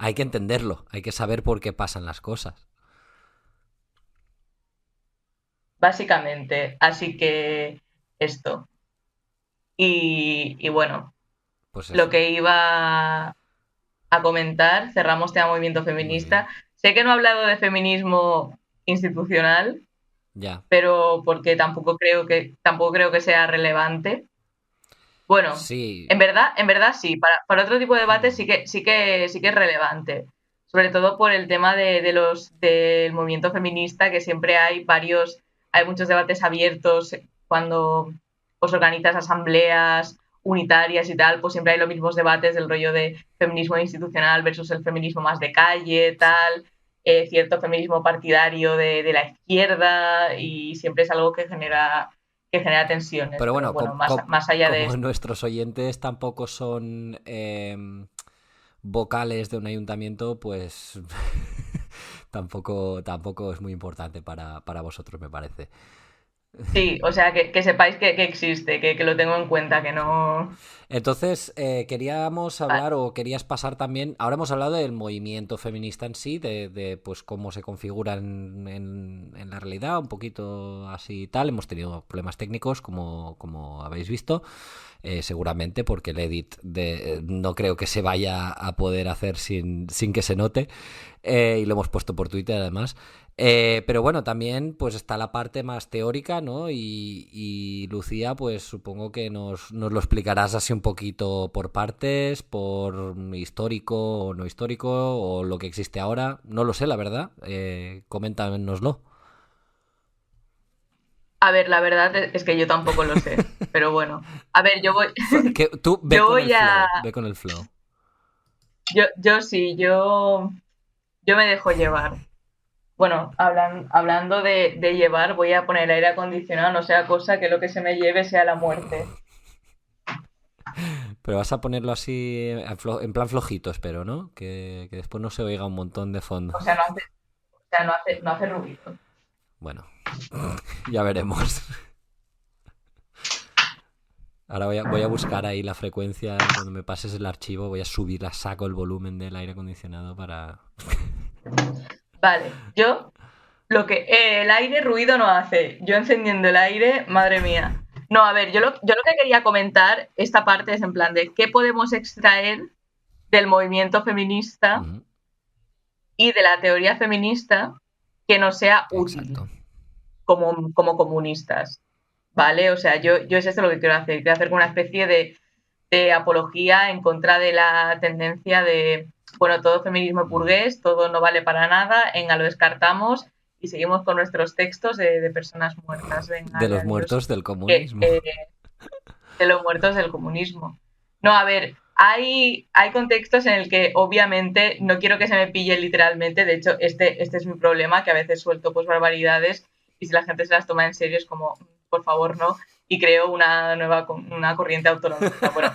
entenderlo, hay que saber por qué pasan las cosas. Básicamente. Así que esto. Y bueno, Pues lo eso, que iba a comentar, cerramos tema movimiento muy bien. feminista. Sé que no he hablado de feminismo institucional, Ya. pero porque tampoco creo que sea relevante. Bueno, Sí. en verdad sí, para otro tipo de debates Mm. sí que es relevante. Sobre todo por el tema del movimiento feminista, que siempre hay muchos debates abiertos cuando pues organizas asambleas unitarias y tal, pues siempre hay los mismos debates del rollo de feminismo institucional versus el feminismo más de calle, tal. cierto feminismo partidario de la izquierda y siempre es algo que genera tensiones. Pero Pero bueno, bueno, más allá de como esto. nuestros oyentes tampoco son vocales de un ayuntamiento, pues tampoco es muy importante para vosotros, me parece. Sí, o sea, que sepáis que existe, que lo tengo en cuenta, que no... Entonces, queríamos Vale. hablar o querías pasar también, ahora hemos hablado del movimiento feminista en sí, de pues cómo se configura en la realidad, un poquito así y tal. Hemos tenido problemas técnicos, como habéis visto, seguramente porque el edit no creo que se vaya a poder hacer sin que se note, y lo hemos puesto por Twitter además. Pero bueno, también pues está la parte más teórica, ¿no? Y Lucía, pues supongo que nos lo explicarás así un poquito por partes, por histórico o no histórico, o lo que existe ahora. No lo sé, la verdad. Coméntanoslo. A ver, la verdad es que yo tampoco lo sé, pero bueno. A ver, Tú ve yo con el voy a, flow, ve con el flow. yo sí, yo me dejo llevar. Bueno, hablando de llevar, voy a poner el aire acondicionado, no sea cosa que lo que se me lleve sea la muerte. Pero vas a ponerlo así en plan flojito, espero, ¿no? Que después no se oiga un montón de fondo. O sea, no hace ruido. Bueno, ya veremos. Ahora voy a buscar ahí la frecuencia. Cuando me pases el archivo, voy a subir, saco el volumen del aire acondicionado para. Vale, el aire ruido no hace. Yo encendiendo el aire, madre mía. No, a ver, yo lo que quería comentar, esta parte es en plan de qué podemos extraer del movimiento feminista Ujú. y de la teoría feminista que nos sea útil Exacto. como comunistas, ¿vale? O sea, yo es esto lo que quiero hacer como una especie de apología en contra de la tendencia de, bueno, todo feminismo burgués, todo no vale para nada, venga, lo descartamos y seguimos con nuestros textos de personas muertas, venga, De los adiós, muertos del que, comunismo. eh, de los muertos del comunismo. No, a ver, hay contextos en el que obviamente no quiero que se me pille literalmente, de hecho este es mi problema, que a veces suelto pues barbaridades y si la gente se las toma en serio es como, por favor, no, y creo una corriente autonómica. Bueno,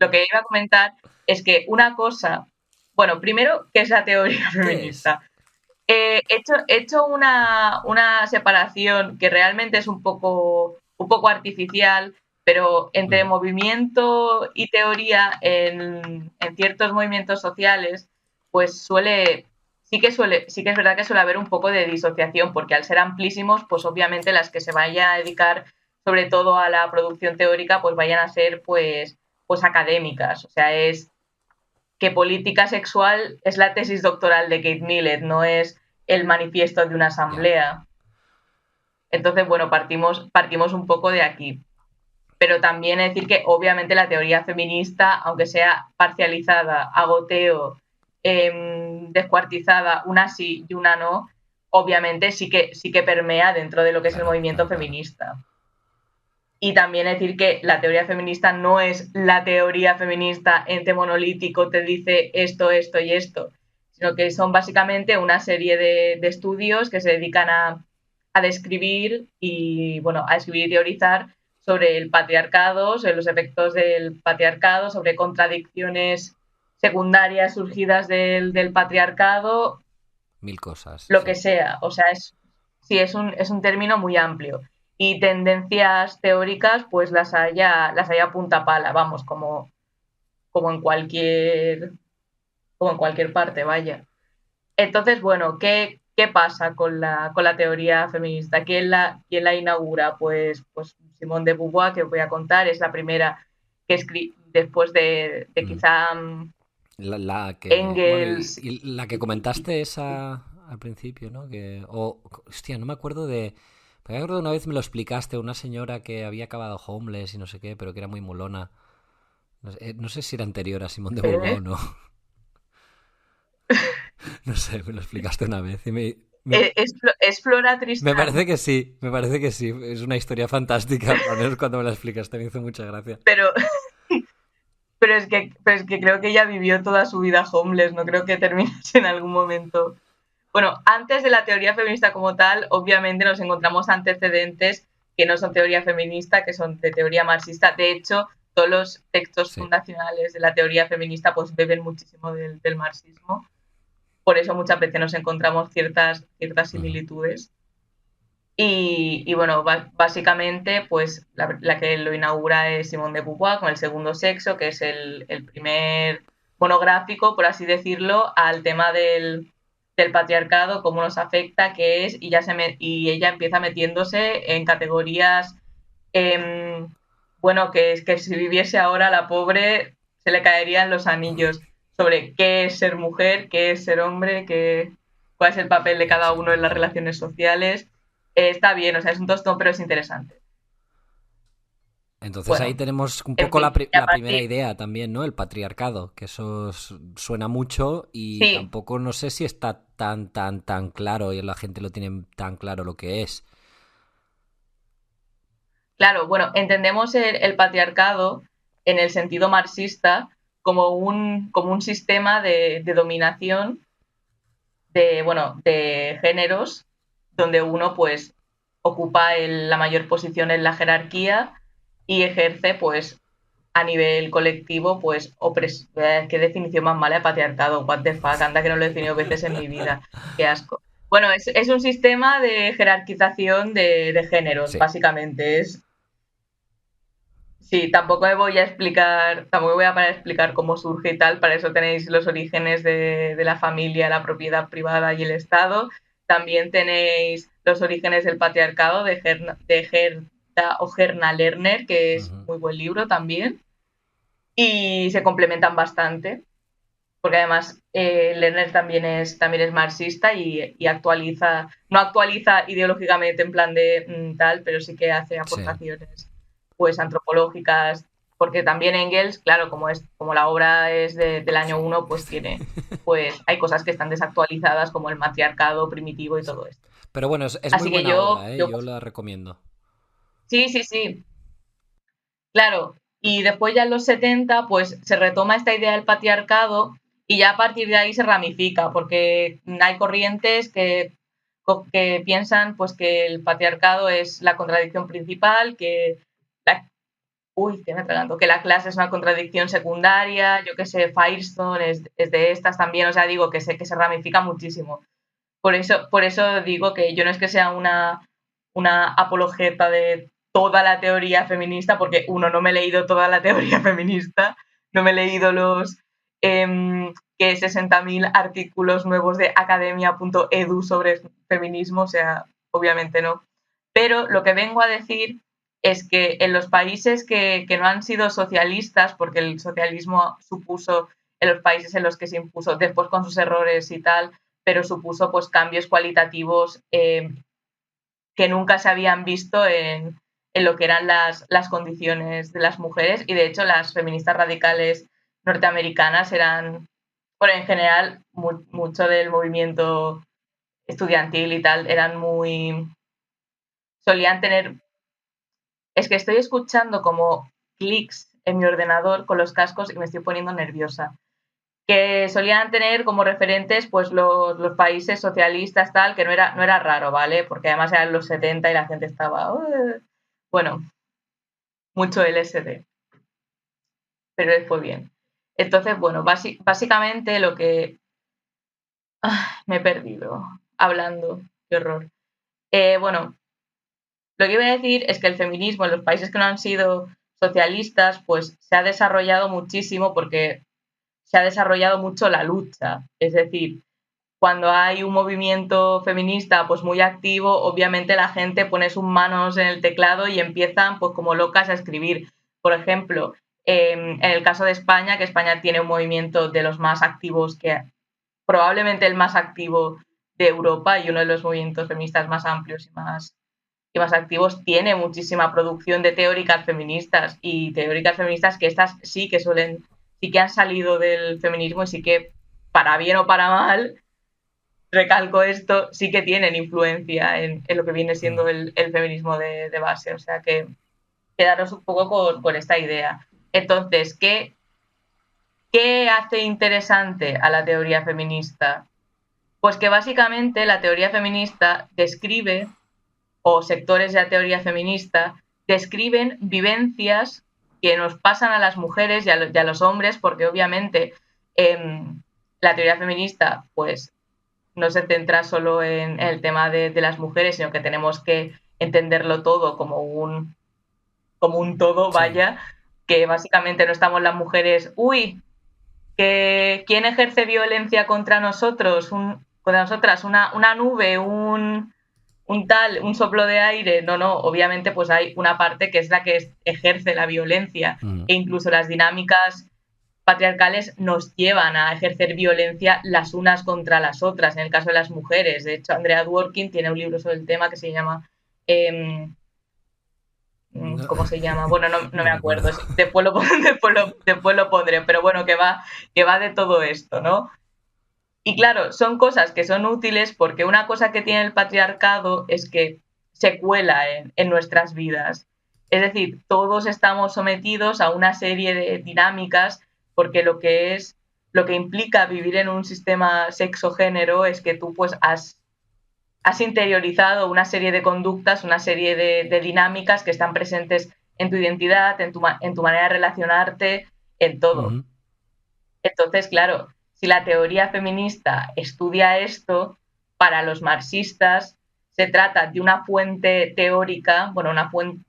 lo que iba a comentar es que una cosa, bueno, primero, ¿qué es la teoría ¿Qué es? feminista? He hecho una separación que realmente es un poco artificial, pero entre Ujú. movimiento y teoría en ciertos movimientos sociales, pues sí que es verdad que suele haber un poco de disociación, porque al ser amplísimos, pues obviamente las que se vayan a dedicar sobre todo a la producción teórica, pues vayan a ser pues académicas. O sea, es que política sexual es la tesis doctoral de Kate Millett, no es el manifiesto de una Ya. asamblea. Entonces, bueno, partimos un poco de aquí. Pero también decir que obviamente la teoría feminista, aunque sea parcializada, a goteo, descuartizada, una sí y una no, obviamente sí que permea dentro de lo que es el Claro, movimiento claro, claro. feminista. Y también decir que la teoría feminista no es la teoría feminista ente monolítico, te dice esto, esto y esto, sino que son básicamente una serie de estudios que se dedican a describir y, bueno, a escribir y teorizar sobre el patriarcado, sobre los efectos del patriarcado, sobre contradicciones secundarias surgidas del patriarcado, Mil cosas, lo que sí. sea. O sea, sí, es un término muy amplio. Y tendencias teóricas, pues las hay a punta pala, vamos, como en como en cualquier parte, vaya. Entonces, bueno, ¿qué pasa con la teoría feminista? Quién la inaugura? Pues Simone de Beauvoir, que os voy a contar, es la primera que escribe después de Ujú. quizá La que. Bueno, Engels. y la que comentaste esa al principio, ¿no? Hostia, no me acuerdo de. Me acuerdo una vez me lo explicaste, una señora que había acabado homeless y no sé qué, pero que era muy molona. No sé si era anterior a Simón de Beauvoir o no. No sé, me lo explicaste una vez y Es Flora me Tristán, parece que sí, me parece que sí. Es una historia fantástica, al menos cuando me la explicaste me hizo mucha gracia. pero pero es que creo que ella vivió toda su vida homeless, no creo que terminase en algún momento. Bueno, antes de la teoría feminista como tal, obviamente nos encontramos antecedentes que no son teoría feminista, que son de teoría marxista. De hecho, todos los textos Sí. fundacionales de la teoría feminista pues beben muchísimo del marxismo. Por eso muchas veces nos encontramos ciertas similitudes. Y bueno, básicamente, pues la que lo inaugura es Simone de Beauvoir con El segundo sexo, que es el primer monográfico, por así decirlo, al tema del patriarcado, cómo nos afecta, qué es, y ella empieza metiéndose en categorías, bueno, que es que si viviese ahora la pobre se le caerían los anillos sobre qué es ser mujer, qué es ser hombre, cuál es el papel de cada uno en las relaciones sociales. Está bien, o sea, es un tostón, pero es interesante. Entonces ahí Bueno, tenemos un en poco fin, y a la primera partir... idea también, ¿no? El patriarcado, que eso suena mucho y Sí, tampoco no sé si está tan claro y la gente lo tiene tan claro lo que es. claro, bueno, entendemos el patriarcado en el sentido marxista como un sistema de dominación bueno, de géneros donde uno pues ocupa la mayor posición en la jerarquía y ejerce pues a nivel colectivo pues qué definición más mala de patriarcado, what the fuck, anda que no lo he definido veces en mi vida, qué asco. Bueno, es un sistema de jerarquización de géneros, Sí. básicamente. Sí, tampoco me voy a explicar, tampoco voy a parar a explicar cómo surge y tal, para eso tenéis los orígenes de la familia, la propiedad privada y el Estado. También tenéis los orígenes del patriarcado de Gerda o Gerna Lerner, que es Ujú. muy buen libro también, y se complementan bastante, porque además Lerner también es marxista y actualiza, no actualiza ideológicamente en plan de tal, pero sí que hace Sí. aportaciones pues antropológicas, porque también Engels, claro, como la obra es del año uno, pues hay cosas que están desactualizadas como el matriarcado primitivo y Sí. todo esto. Pero bueno, es muy Así que buena obra, ¿eh? Yo la recomiendo. sí, sí, sí, claro. Y después ya en los 70 pues se retoma esta idea del patriarcado y ya a partir de ahí se ramifica, porque hay corrientes que piensan pues que el patriarcado es la contradicción principal, la, que me atraganto, que la clase es una contradicción secundaria, yo que sé, Firestone es de estas también, o sea, digo que se ramifica muchísimo. Por eso digo que yo no es que sea una apologeta de toda la teoría feminista, porque uno, no me he leído toda la teoría feminista, no me he leído los que 60.000 artículos nuevos de academia.edu sobre feminismo, o sea, obviamente no. Pero lo que vengo a decir es que en los países que no han sido socialistas, porque el socialismo supuso en los países en los que se impuso, después con sus errores y tal, pero supuso pues cambios cualitativos que nunca se habían visto en lo que eran las condiciones de las mujeres, y de hecho las feministas radicales norteamericanas eran, bueno, en general mucho del movimiento estudiantil y tal, solían tener, es que estoy escuchando como clics en mi ordenador con los cascos y me estoy poniendo nerviosa, que solían tener como referentes pues los países socialistas, tal, que no era raro, ¿vale? Porque además eran los 70 y la gente estaba, bueno, mucho LSD, pero les fue bien. Entonces, bueno, básicamente lo que... me he perdido hablando, qué horror. Bueno, lo que iba a decir es que el feminismo en los países que no han sido socialistas, pues se ha desarrollado muchísimo porque se ha desarrollado mucho la lucha. Es decir, cuando hay un movimiento feminista pues muy activo, obviamente la gente pone sus manos en el teclado y empiezan pues como locas a escribir. Por ejemplo, en el caso de España, que España tiene un movimiento de los más activos, que probablemente el más activo de Europa y uno de los movimientos feministas más amplios y más activos, tiene muchísima producción de teóricas feministas y teóricas feministas que estas sí que sí que han salido del feminismo y sí que, para bien o para mal, recalco esto, sí que tienen influencia en lo que viene siendo el feminismo de base. O sea que quedaros un poco con esta idea. Entonces, ¿qué hace interesante a la teoría feminista? Pues que básicamente la teoría feminista describe, o sectores de la teoría feminista, describen vivencias que nos pasan a las mujeres y a los hombres, porque obviamente la teoría feminista pues no se centra solo en el tema de las mujeres, sino que tenemos que entenderlo todo como un todo, Sí. vaya, que básicamente no estamos las mujeres, uy, que ¿quién ejerce violencia contra nosotros? Contra nosotras, una nube, un soplo de aire. No, no, obviamente pues hay una parte que es la que ejerce la violencia Mm. e incluso las dinámicas patriarcales nos llevan a ejercer violencia las unas contra las otras, en el caso de las mujeres. De hecho, Andrea Dworkin tiene un libro sobre el tema que se llama... No, ¿cómo se llama? Bueno, no no me me acuerdo. acuerdo. Después lo pondré, pero bueno, que va de todo esto, ¿no? Y claro, son cosas que son útiles porque una cosa que tiene el patriarcado es que se cuela en nuestras vidas. Es decir, todos estamos sometidos a una serie de dinámicas porque lo que implica vivir en un sistema sexo-género es que tú pues has interiorizado una serie de conductas, una serie de dinámicas que están presentes en tu identidad, en tu manera de relacionarte, en todo. Ujú. Entonces, claro, si la teoría feminista estudia esto, para los marxistas se trata de una fuente teórica, bueno, una fuente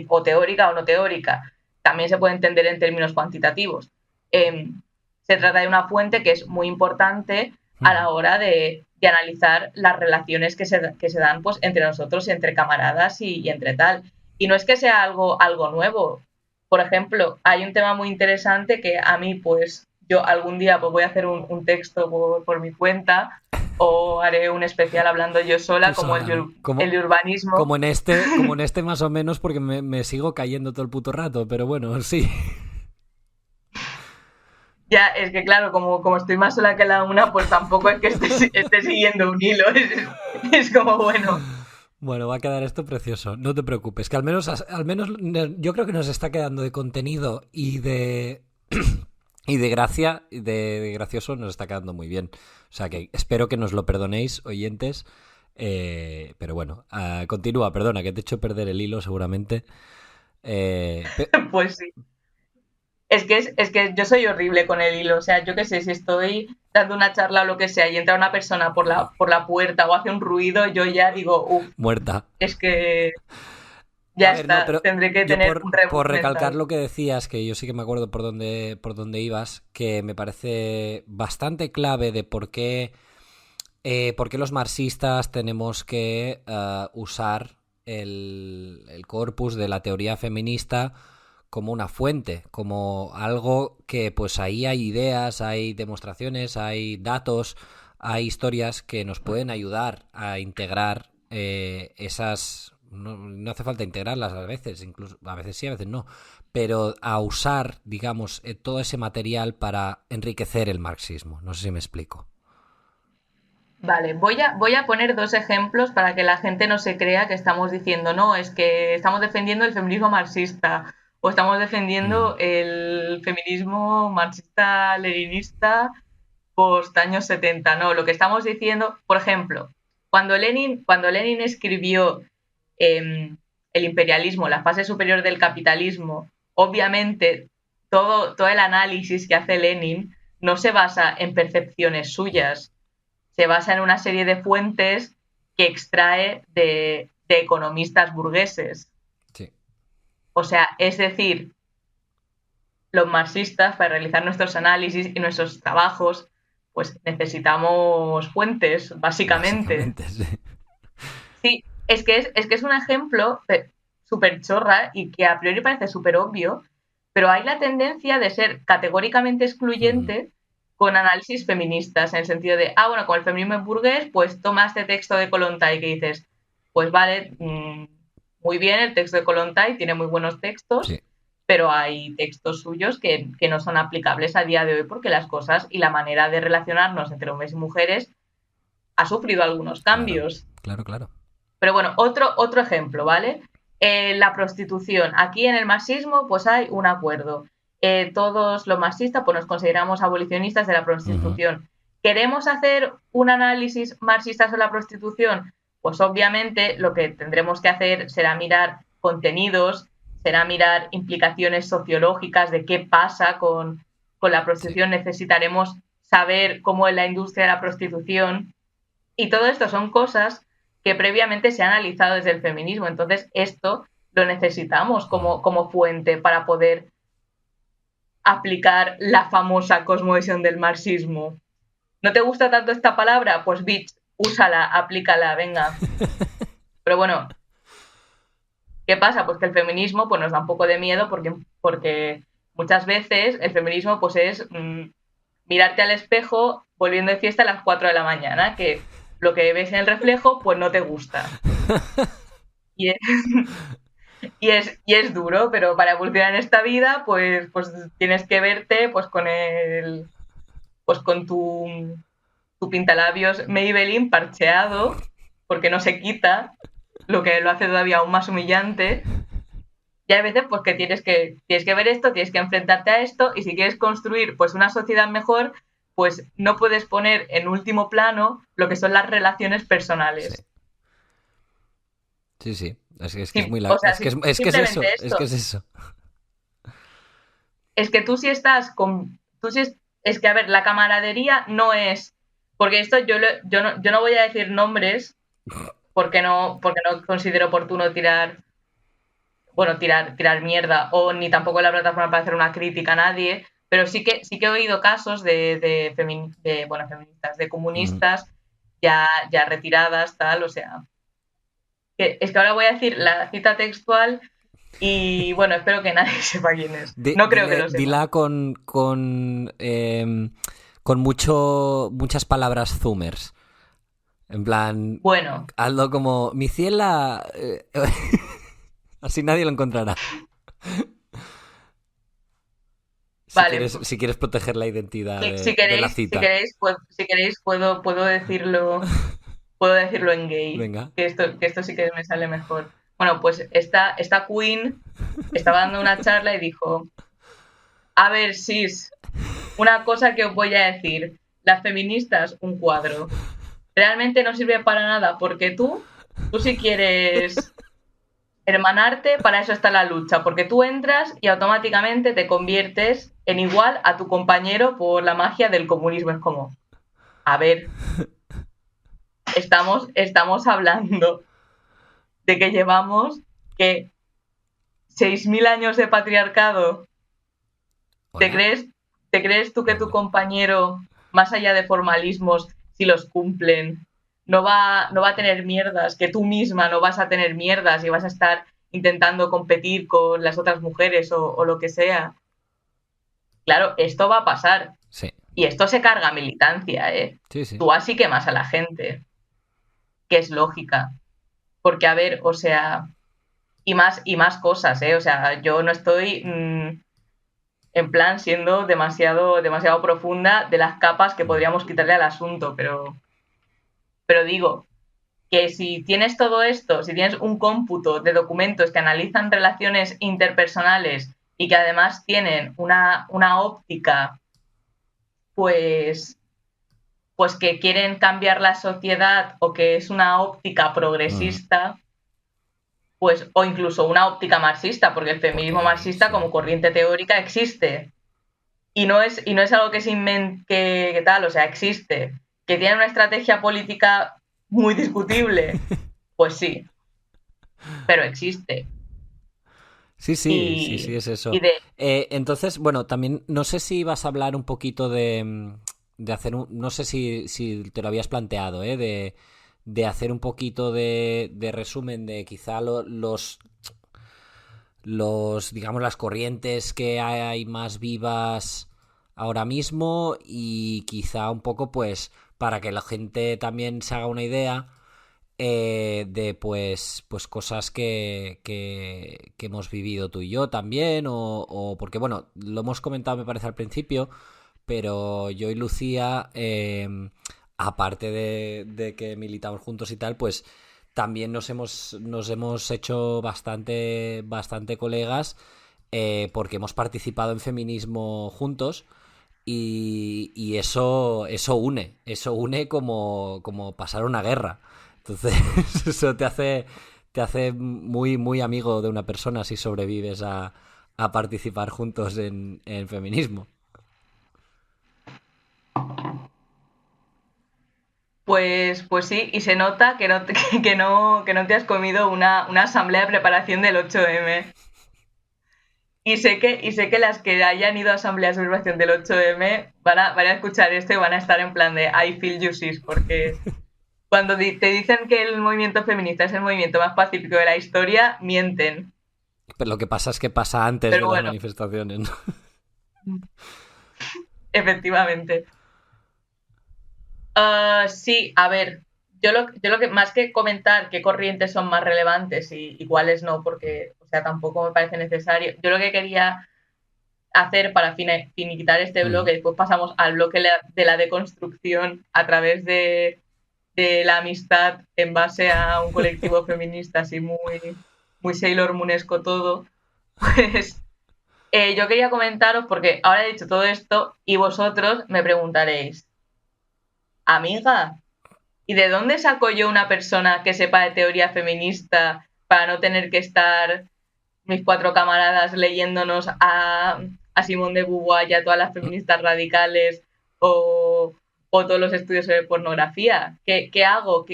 o teórica o no teórica, también se puede entender en términos cuantitativos. Se trata de una fuente que es muy importante a la Ujú. hora de analizar las relaciones que se dan pues, entre nosotros, entre camaradas y entre tal. Y no es que sea algo nuevo. Por ejemplo, hay un tema muy interesante que a mí, pues, yo algún día pues, voy a hacer un texto por mi cuenta o haré un especial hablando yo Tú sola, como sola, ¿no? el de urbanismo. Como en este más o menos, porque me sigo cayendo todo el puto rato, pero bueno, sí. Ya, es que claro, como estoy más sola que la una, pues tampoco es que esté siguiendo un hilo. Es como, bueno, Bueno, va a quedar esto precioso. No te preocupes, que al menos yo creo que nos está quedando de contenido y de y de gracia, de gracioso nos está quedando muy bien. O sea que espero que nos lo perdonéis, oyentes. Pero bueno, continúa, perdona, que te he hecho perder el hilo seguramente. Eh, pe- pues sí. Es que yo soy horrible con el hilo. O sea, yo qué sé, si estoy dando una charla o lo que sea y entra una persona por la puerta o hace un ruido, yo ya digo, uff, muerta. es que A ya ver, no, está, pero tendré que yo tener un por reboot recalcar mental. lo que decías, que yo sí que me acuerdo por dónde ibas, que me parece bastante clave de por qué los marxistas tenemos que usar el corpus de la teoría feminista como una fuente, como algo que pues ahí hay ideas, hay demostraciones, hay datos, hay historias que nos pueden ayudar a integrar esas... No hace falta integrarlas a veces, incluso a veces sí, a veces no, pero a usar, digamos, todo ese material para enriquecer el marxismo. No sé si me explico. Vale, voy a poner dos ejemplos para que la gente no se crea que estamos diciendo, no, es que estamos defendiendo el feminismo marxista o estamos Mm. defendiendo el feminismo marxista-leninista post años 70. No, lo que estamos diciendo, por ejemplo, cuando Lenin escribió el imperialismo, la fase superior del capitalismo, obviamente todo el análisis que hace Lenin no se basa en percepciones suyas, se basa en una serie de fuentes que extrae de economistas burgueses. Sí, O sea, es decir, los marxistas, para realizar nuestros análisis y nuestros trabajos, pues necesitamos fuentes, básicamente. básicamente, sí. Sí, es que es un ejemplo súper chorra y que a priori parece súper obvio, pero hay la tendencia de ser categóricamente Ujú. excluyente con análisis feministas, en el sentido de, bueno, con el feminismo es burgués, pues toma este texto de Kollontai que dices, pues vale, muy bien, el texto de Kollontai tiene muy buenos textos, Sí, pero hay textos suyos que no son aplicables a día de hoy porque las cosas y la manera de relacionarnos entre hombres y mujeres ha sufrido algunos claro, cambios. claro, claro. Pero bueno, otro ejemplo, ¿vale? La prostitución. Aquí en el marxismo pues hay un acuerdo. Todos los marxistas pues nos consideramos abolicionistas de la Ujú. prostitución. ¿queremos hacer un análisis marxista sobre la prostitución? Pues obviamente lo que tendremos que hacer será mirar contenidos, será mirar implicaciones sociológicas de qué pasa con la prostitución. Sí. Necesitaremos saber cómo es la industria de la prostitución. Y todo esto son cosas que previamente se han analizado desde el feminismo. Entonces, esto lo necesitamos como fuente para poder aplicar la famosa cosmovisión del marxismo. ¿No te gusta tanto esta palabra? Pues bitch, úsala, aplícala, venga. Pero bueno, ¿qué pasa? Pues que el feminismo pues, nos da un poco de miedo porque muchas veces el feminismo pues es mirarte al espejo volviendo de fiesta a las 4 de la mañana, que lo que ves en el reflejo pues no te gusta. Y es duro, pero para evolucionar en esta vida pues tienes que verte pues con tu pintalabios Maybelline parcheado, porque no se quita, lo que lo hace todavía aún más humillante. Y hay veces pues que tienes que ver esto, tienes que enfrentarte a esto, y si quieres construir pues una sociedad mejor, pues no puedes poner en último plano lo que son las relaciones personales. Sí, sí. Es que es muy largo. O sea, es que es eso. Es que es eso. Es que tú si estás con... Es que, a ver, la camaradería no es... Porque esto yo no voy a decir nombres porque no considero oportuno tirar mierda, o ni tampoco la plataforma para hacer una crítica a nadie, pero sí que he oído casos de feministas, de comunistas ya retiradas, tal, o sea... Es que ahora voy a decir la cita textual y, bueno, espero que nadie sepa quién es. No creo que lo sepa. Dila con muchas palabras zoomers. En plan... Bueno. Hazlo como... Mi ciela... Así nadie lo encontrará. Vale. Si quieres proteger la identidad de la cita. Si queréis puedo decirlo... Puedo decirlo en gay. Venga. Que esto sí que me sale mejor. Bueno, pues esta Queen estaba dando una charla y dijo: a ver, sis, una cosa que os voy a decir. Las feministas, un cuadro. Realmente no sirve para nada, porque tú si quieres hermanarte, para eso está la lucha. Porque tú entras y automáticamente te conviertes en igual a tu compañero por la magia del comunismo. Es como, a ver... Estamos hablando de que llevamos 6.000 años de patriarcado. ¿Te crees tú que tu compañero, más allá de formalismos, si los cumplen, no va a tener mierdas, que tú misma no vas a tener mierdas y vas a estar intentando competir con las otras mujeres o lo que sea? Claro, esto va a pasar. Sí. Y esto se carga militancia, ¿eh? Sí. Tú así quemas a la gente. Que es lógica. Porque, a ver, o sea, y más cosas, ¿eh? O sea, yo no estoy en plan siendo demasiado profunda de las capas que podríamos quitarle al asunto, pero digo que si tienes todo esto, si tienes un cómputo de documentos que analizan relaciones interpersonales y que además tienen una óptica, pues que quieren cambiar la sociedad, o que es una óptica progresista, pues, o incluso una óptica marxista, porque el feminismo marxista como corriente teórica existe. Y no es algo que se invente, que tal, o sea, existe. ¿Que tiene una estrategia política muy discutible? Pues sí, pero existe. Sí, es eso. Entonces, bueno, también no sé si vas a hablar un poquito de hacer no sé si te lo habías planteado, de hacer un poquito de resumen de quizá los digamos las corrientes que hay más vivas ahora mismo, y quizá un poco pues para que la gente también se haga una idea de pues cosas que hemos vivido tú y yo también, o porque bueno, lo hemos comentado me parece al principio, pero yo y Lucía, aparte de que militamos juntos y tal, pues también nos hemos hecho bastante colegas, porque hemos participado en feminismo juntos, y eso une como pasar una guerra. Entonces, eso te hace muy, muy amigo de una persona si sobrevives a participar juntos en feminismo. Pues sí, y se nota que no, que no te has comido una asamblea de preparación del 8M. Y sé que las que hayan ido a asambleas de preparación del 8M van a escuchar esto y van a estar en plan de I feel you sis, porque cuando te dicen que el movimiento feminista es el movimiento más pacífico de la historia, mienten. Pero lo que pasa es que pasa antes de las manifestaciones, ¿no? Efectivamente. Sí, a ver, yo lo que más que comentar qué corrientes son más relevantes y cuáles no, porque, o sea, tampoco me parece necesario. Yo lo que quería hacer para finiquitar este bloque, después pasamos al bloque de la deconstrucción a través de la amistad en base a un colectivo feminista así muy Sailor Moonesco todo, pues yo quería comentaros, porque ahora he dicho todo esto y vosotros me preguntaréis, amiga, ¿y de dónde saco yo una persona que sepa de teoría feminista para no tener que estar mis 4 camaradas leyéndonos a Simone de Beauvoir y a todas las feministas radicales o todos los estudios sobre pornografía? ¿Qué hago?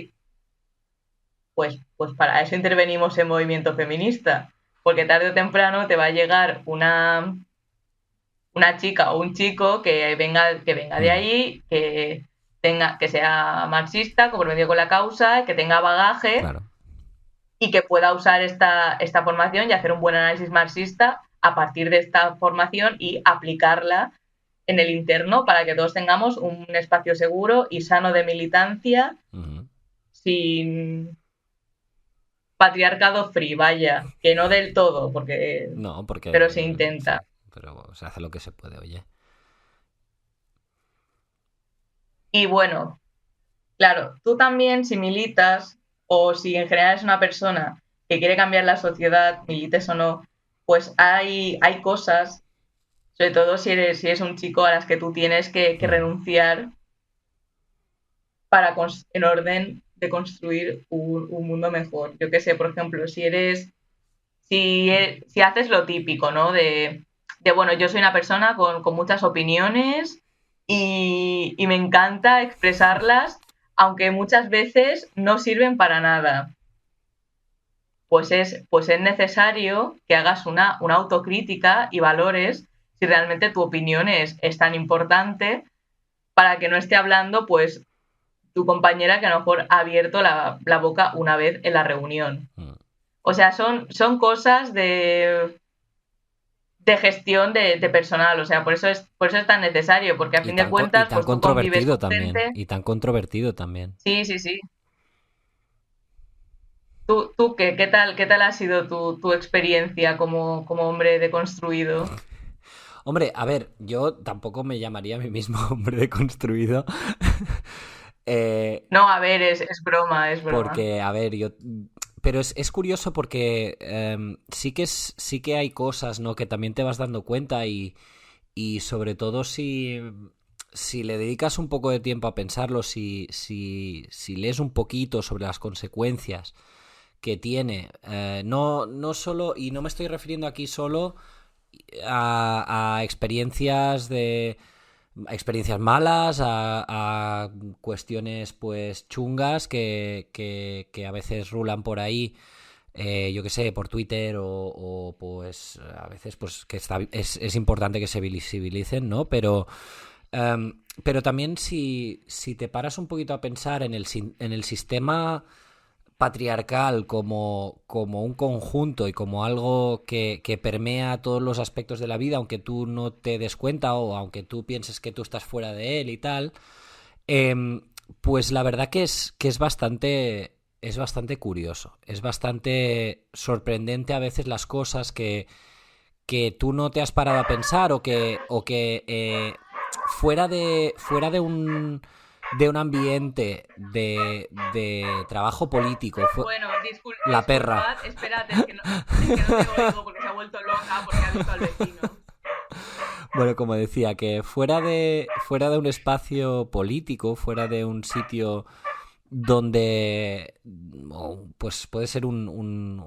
Pues para eso intervenimos en movimiento feminista, porque tarde o temprano te va a llegar una chica o un chico que venga de ahí, que sea marxista, comprometido con la causa, que tenga bagaje, claro, y que pueda usar esta formación y hacer un buen análisis marxista a partir de esta formación y aplicarla en el interno para que todos tengamos un espacio seguro y sano de militancia, sin patriarcado free, vaya, que no del todo, pero se intenta. Sí, pero se hace lo que se puede, oye. Y bueno, claro, tú también, si militas o si en general es una persona que quiere cambiar la sociedad, milites o no, pues hay cosas, sobre todo si eres un chico, a las que tú tienes que renunciar para en orden de construir un mundo mejor. Yo qué sé, por ejemplo, si haces lo típico, ¿no? De bueno, yo soy una persona con muchas opiniones y me encanta expresarlas, aunque muchas veces no sirven para nada. Pues es necesario que hagas una autocrítica y valores si realmente tu opinión es tan importante, para que no esté hablando, pues, tu compañera que a lo mejor ha abierto la boca una vez en la reunión. O sea, son cosas de gestión de personal, o sea, por eso es tan necesario, porque a fin de cuentas, pues tú convives con gente... Y tan controvertido también. Sí. ¿Tú qué tal ha sido tu experiencia como hombre deconstruido? Hombre, a ver, yo tampoco me llamaría a mí mismo hombre deconstruido. No, a ver, es broma, Porque, a ver, pero es curioso porque sí que hay cosas, ¿no?, que también te vas dando cuenta y sobre todo si le dedicas un poco de tiempo a pensarlo, si lees un poquito sobre las consecuencias que tiene, no solo, y no me estoy refiriendo aquí solo a experiencias malas, a cuestiones pues chungas que a veces rulan por ahí, yo que sé, por Twitter o pues a veces pues que es importante que se visibilicen, ¿no? Pero también si te paras un poquito a pensar en el sistema patriarcal como un conjunto y como algo que permea todos los aspectos de la vida, aunque tú no te des cuenta o aunque tú pienses que tú estás fuera de él y tal, pues la verdad que es bastante curioso, es bastante sorprendente a veces las cosas que tú no te has parado a pensar o que fuera de un ambiente de trabajo político. Bueno, disculpa. La perra. Espérate, es que no te oigo porque se ha vuelto loca porque ha visto al vecino. Bueno, como decía, que fuera de un espacio político, fuera de un sitio donde pues puede ser un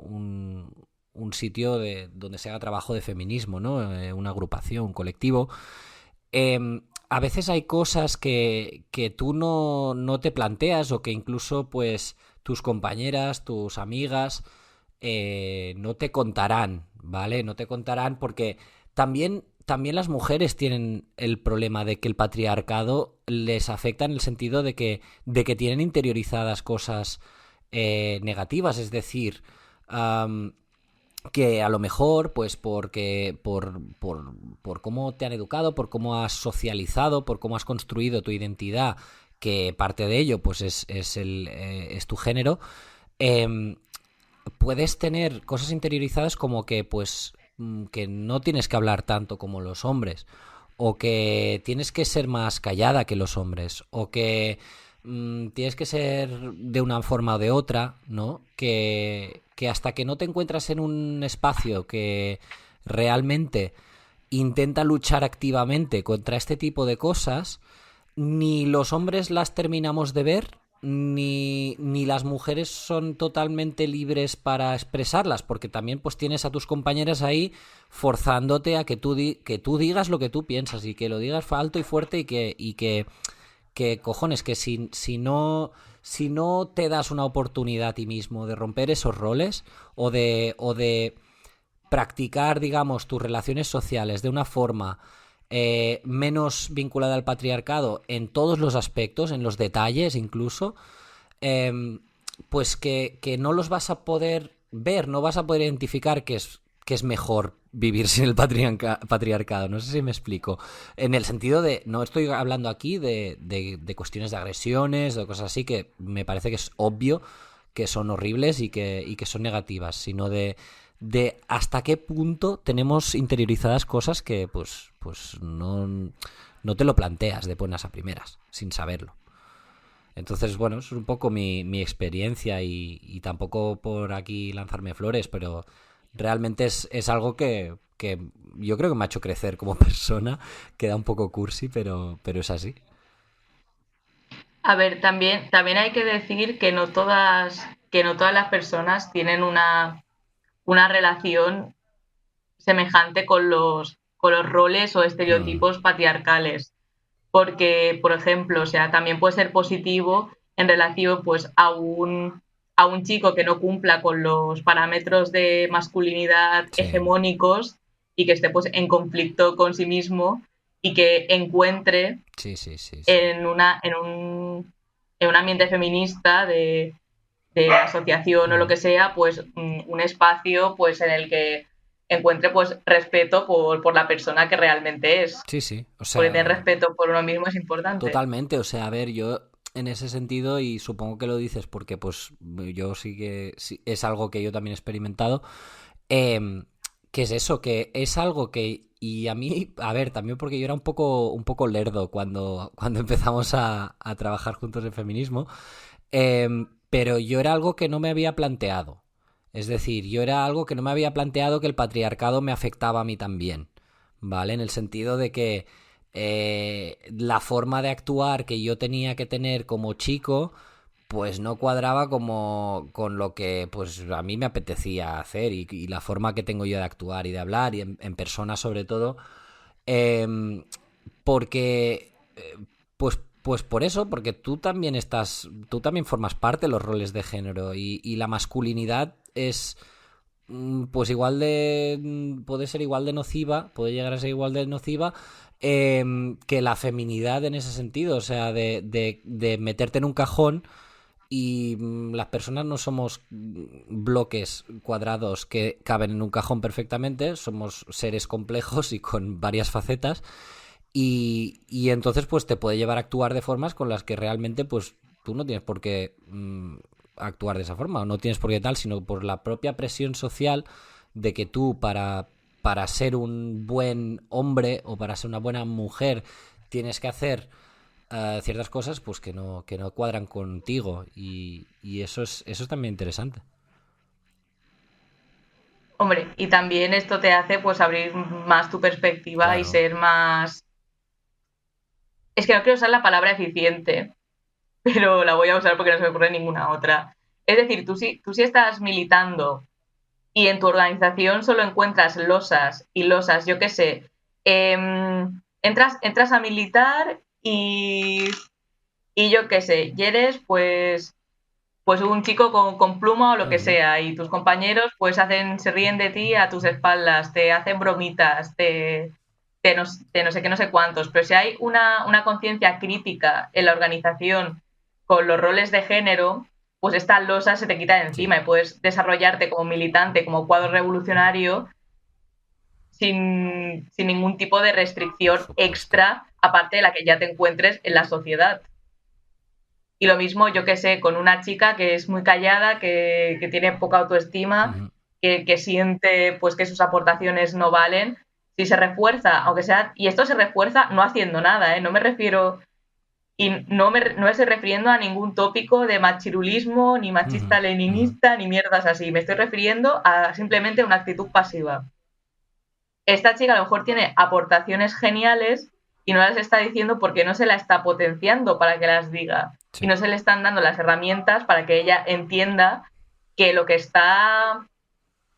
sitio donde se haga trabajo de feminismo, ¿no? Una agrupación, un colectivo. A veces hay cosas que tú no te planteas o que incluso pues tus compañeras, tus amigas no te contarán, ¿vale? No te contarán porque también las mujeres tienen el problema de que el patriarcado les afecta en el sentido de que tienen interiorizadas cosas negativas, es decir, que a lo mejor, pues por cómo te han educado, por cómo has socializado, por cómo has construido tu identidad, que parte de ello pues es tu género, eh, puedes tener cosas interiorizadas como que pues que no tienes que hablar tanto como los hombres, o que tienes que ser más callada que los hombres, o que tienes que ser de una forma o de otra, ¿no? Que hasta que no te encuentras en un espacio que realmente intenta luchar activamente contra este tipo de cosas, ni los hombres las terminamos de ver, ni las mujeres son totalmente libres para expresarlas, porque también pues tienes a tus compañeras ahí forzándote a que que tú digas lo que tú piensas y que lo digas alto y fuerte y que cojones, que si no te das una oportunidad a ti mismo de romper esos roles o de practicar, digamos, tus relaciones sociales de una forma menos vinculada al patriarcado en todos los aspectos, en los detalles incluso, eh, pues que no los vas a poder ver, no vas a poder identificar que es mejor vivir sin el patriarcado. No sé si me explico. En el sentido de, no estoy hablando aquí de cuestiones de agresiones, de cosas así, que me parece que es obvio que son horribles y que son negativas, sino de hasta qué punto tenemos interiorizadas cosas que pues no te lo planteas de buenas a primeras, sin saberlo. Entonces, bueno, es un poco mi experiencia y tampoco por aquí lanzarme flores, pero realmente es algo que yo creo que me ha hecho crecer como persona. Queda un poco cursi, pero es así. A ver, también hay que decir que no todas las personas tienen una relación semejante con los roles o Mm, estereotipos patriarcales. Porque, por ejemplo, o sea, también puede ser positivo en relación pues, a un chico que no cumpla con los parámetros de masculinidad sí, hegemónicos y que esté pues, en conflicto con sí mismo y que encuentre sí, sí, sí, sí. en, en un ambiente feminista de asociación o lo Mm, que sea, pues un espacio pues en el que encuentre pues respeto por la persona que realmente es. sí, sí. O Porque tener sea, respeto por uno mismo es importante. totalmente. O sea, a ver, yo en ese sentido, y supongo que lo dices porque pues yo sí, es algo que yo también he experimentado. Eh, ¿Qué es eso? Que es algo que... Y a mí, a ver, también porque yo era un poco lerdo cuando empezamos a trabajar juntos en feminismo, pero yo era algo que no me había planteado. Es decir, yo era algo que no me había planteado que el patriarcado me afectaba a mí también, ¿vale? En el sentido de que la forma de actuar que yo tenía que tener como chico pues no cuadraba como con lo que pues a mí me apetecía hacer y la forma que tengo yo de actuar y de hablar y en persona sobre todo eh, porque pues por eso, porque tú también formas parte de los roles de género y la masculinidad es pues puede ser igual de nociva, puede llegar a ser igual de nociva que la feminidad en ese sentido, o sea, de meterte en un cajón y las personas no somos bloques cuadrados que caben en un cajón perfectamente, somos seres complejos y con varias facetas y entonces pues te puede llevar a actuar de formas con las que realmente pues tú no tienes por qué actuar de esa forma o no tienes por qué tal, sino por la propia presión social de que tú para ser un buen hombre o para ser una buena mujer tienes que hacer ciertas cosas pues que no cuadran contigo y eso es también interesante. Hombre, y también esto te hace pues abrir más tu perspectiva y Claro. ser más... Es que no quiero usar la palabra eficiente, pero la voy a usar porque no se me ocurre ninguna otra. Es decir, tú sí estás militando y en tu organización solo encuentras losas y losas, yo qué sé, entras a militar y yo qué sé, y eres pues un chico con pluma o lo que Ujú. sea, y tus compañeros pues se ríen de ti a tus espaldas, te hacen bromitas, te no sé qué, no sé cuántos, pero si hay una conciencia crítica en la organización con los roles de género, pues esta losa se te quita de Sí. encima y puedes desarrollarte como militante, como cuadro revolucionario, sin ningún tipo de Por restricción supuesto. extra, aparte de la que ya te encuentres en la sociedad. Y lo mismo, yo que sé, con una chica que es muy callada, que tiene poca autoestima, Ujú. que siente pues que sus aportaciones no valen, si se refuerza, aunque sea, y esto se refuerza no haciendo nada, ¿eh? No me refiero, y no me estoy refiriendo a ningún tópico de machirulismo, ni Ujú. machista Ujú. leninista, ni mierdas así, me estoy refiriendo a simplemente una actitud pasiva. Esta chica a lo mejor tiene aportaciones geniales y no las está diciendo porque no se la está potenciando para que las diga y Sí. no se le están dando las herramientas para que ella entienda que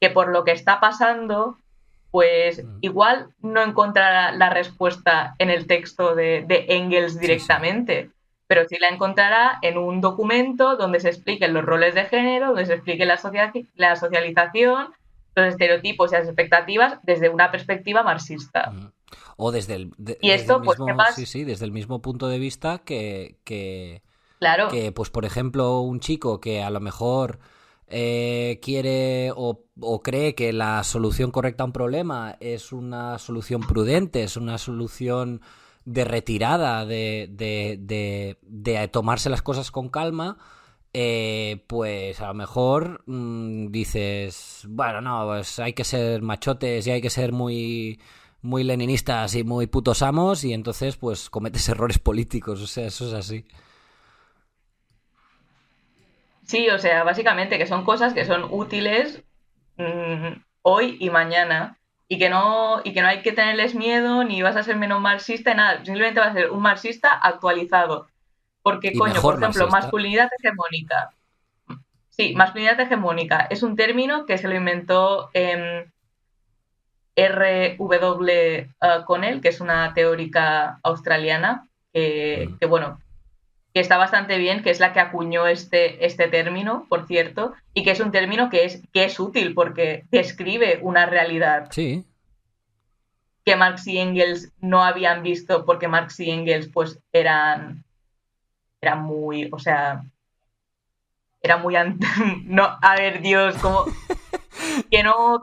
que por lo que está pasando, pues Ujú. igual no encontrará la respuesta en el texto de Engels Sí, sí. directamente, pero sí la encontrará en un documento donde se expliquen los roles de género, donde se explique la socialización, los estereotipos y las expectativas desde una perspectiva marxista. Ujú. O Y desde el esto, pues, ¿qué mismo, sí, más? sí, desde el mismo punto de vista Claro, que, pues, por ejemplo, un chico que a lo mejor quiere o cree que la solución correcta a un problema es una solución prudente, es una solución de retirada, de tomarse las cosas con calma, pues a lo mejor dices, bueno, no, pues hay que ser machotes y hay que ser muy leninistas y muy putos amos y entonces pues cometes errores políticos, o sea, eso es así. sí, o sea, básicamente que son cosas que son útiles hoy y mañana y que no hay que tenerles miedo ni vas a ser menos marxista, nada, simplemente vas a ser un marxista actualizado. Porque, Y coño, por mejor ejemplo, marxista. masculinidad hegemónica. Sí, masculinidad hegemónica es un término que se lo inventó R.W. Connell, que es una teórica australiana, Mm. bueno, que está bastante bien, que es la que acuñó este término, por cierto, y que es un término que es útil porque describe una realidad Sí. que Marx y Engels no habían visto porque Marx y Engels pues eran muy, o sea, eran muy, no, a ver, Dios, como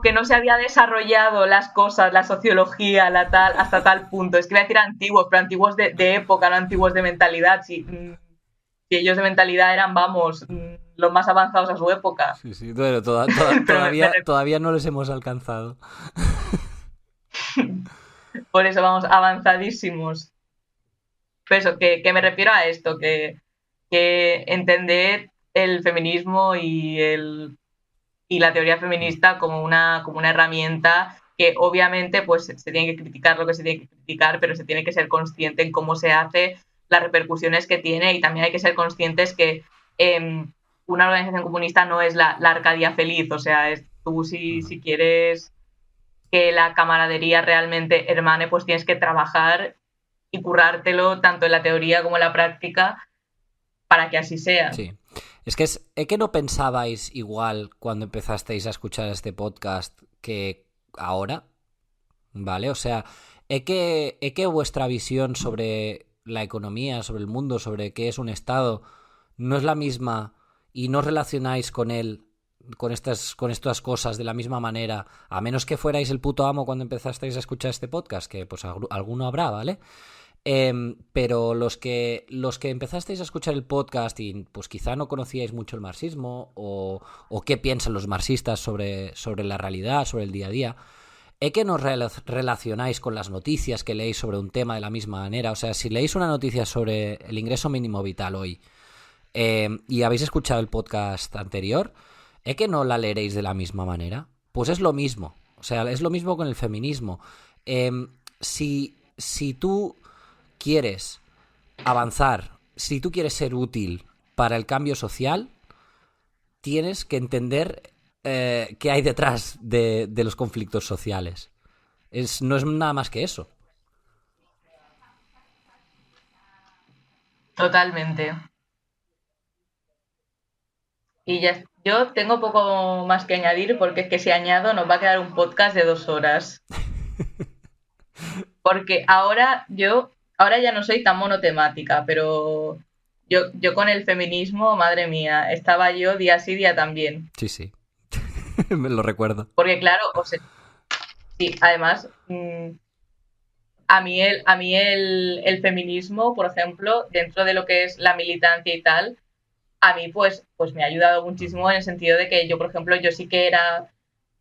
que no se había desarrollado las cosas, la sociología, hasta tal punto. Es que iba a decir antiguos, pero antiguos de época, no antiguos de mentalidad. Si ellos de mentalidad eran, vamos, los más avanzados a su época. Sí, sí, bueno, Pero todavía no les hemos alcanzado. por eso vamos avanzadísimos. Pero eso, que me refiero a esto, que entender el feminismo y la teoría Mm. feminista como una herramienta que obviamente pues se tiene que criticar lo que se tiene que criticar, pero se tiene que ser consciente en cómo se hace, las repercusiones que tiene y también hay que ser conscientes que una organización comunista no es la Arcadia feliz, o sea, tú si quieres que la camaradería realmente hermane, pues tienes que trabajar y currártelo tanto en la teoría como en la práctica para que así sea. Sí. Es que no pensabais igual cuando empezasteis a escuchar este podcast que ahora, ¿vale? O sea, es que vuestra visión sobre la economía, sobre el mundo, sobre qué es un Estado, no es la misma y no os relacionáis con él, con estas cosas de la misma manera, a menos que fuerais el puto amo cuando empezasteis a escuchar este podcast, que pues alguno habrá, ¿vale? Pero los que empezasteis a escuchar el podcast y pues quizá no conocíais mucho el marxismo o qué piensan los marxistas sobre la realidad, sobre el día a día, ¿es que nos relacionáis con las noticias que leéis sobre un tema de la misma manera? O sea, si leéis una noticia sobre el ingreso mínimo vital hoy y habéis escuchado el podcast anterior, ¿es que no la leeréis de la misma manera? pues es lo mismo. O sea, es lo mismo con el feminismo. Si tú quieres avanzar, si tú quieres ser útil para el cambio social, tienes que entender qué hay detrás de los conflictos sociales. No es nada más que eso. Totalmente. Y ya, yo tengo poco más que añadir porque es que si añado nos va a quedar un podcast de 2 horas. Porque ahora ya no soy tan monotemática, pero yo con el feminismo, madre mía, estaba yo día sí, día también. Sí. Me lo recuerdo. Porque claro, o sea, sí, además, a mí el feminismo, por ejemplo, dentro de lo que es la militancia y tal, a mí pues me ha ayudado muchísimo en el sentido de que yo, por ejemplo, yo sí que era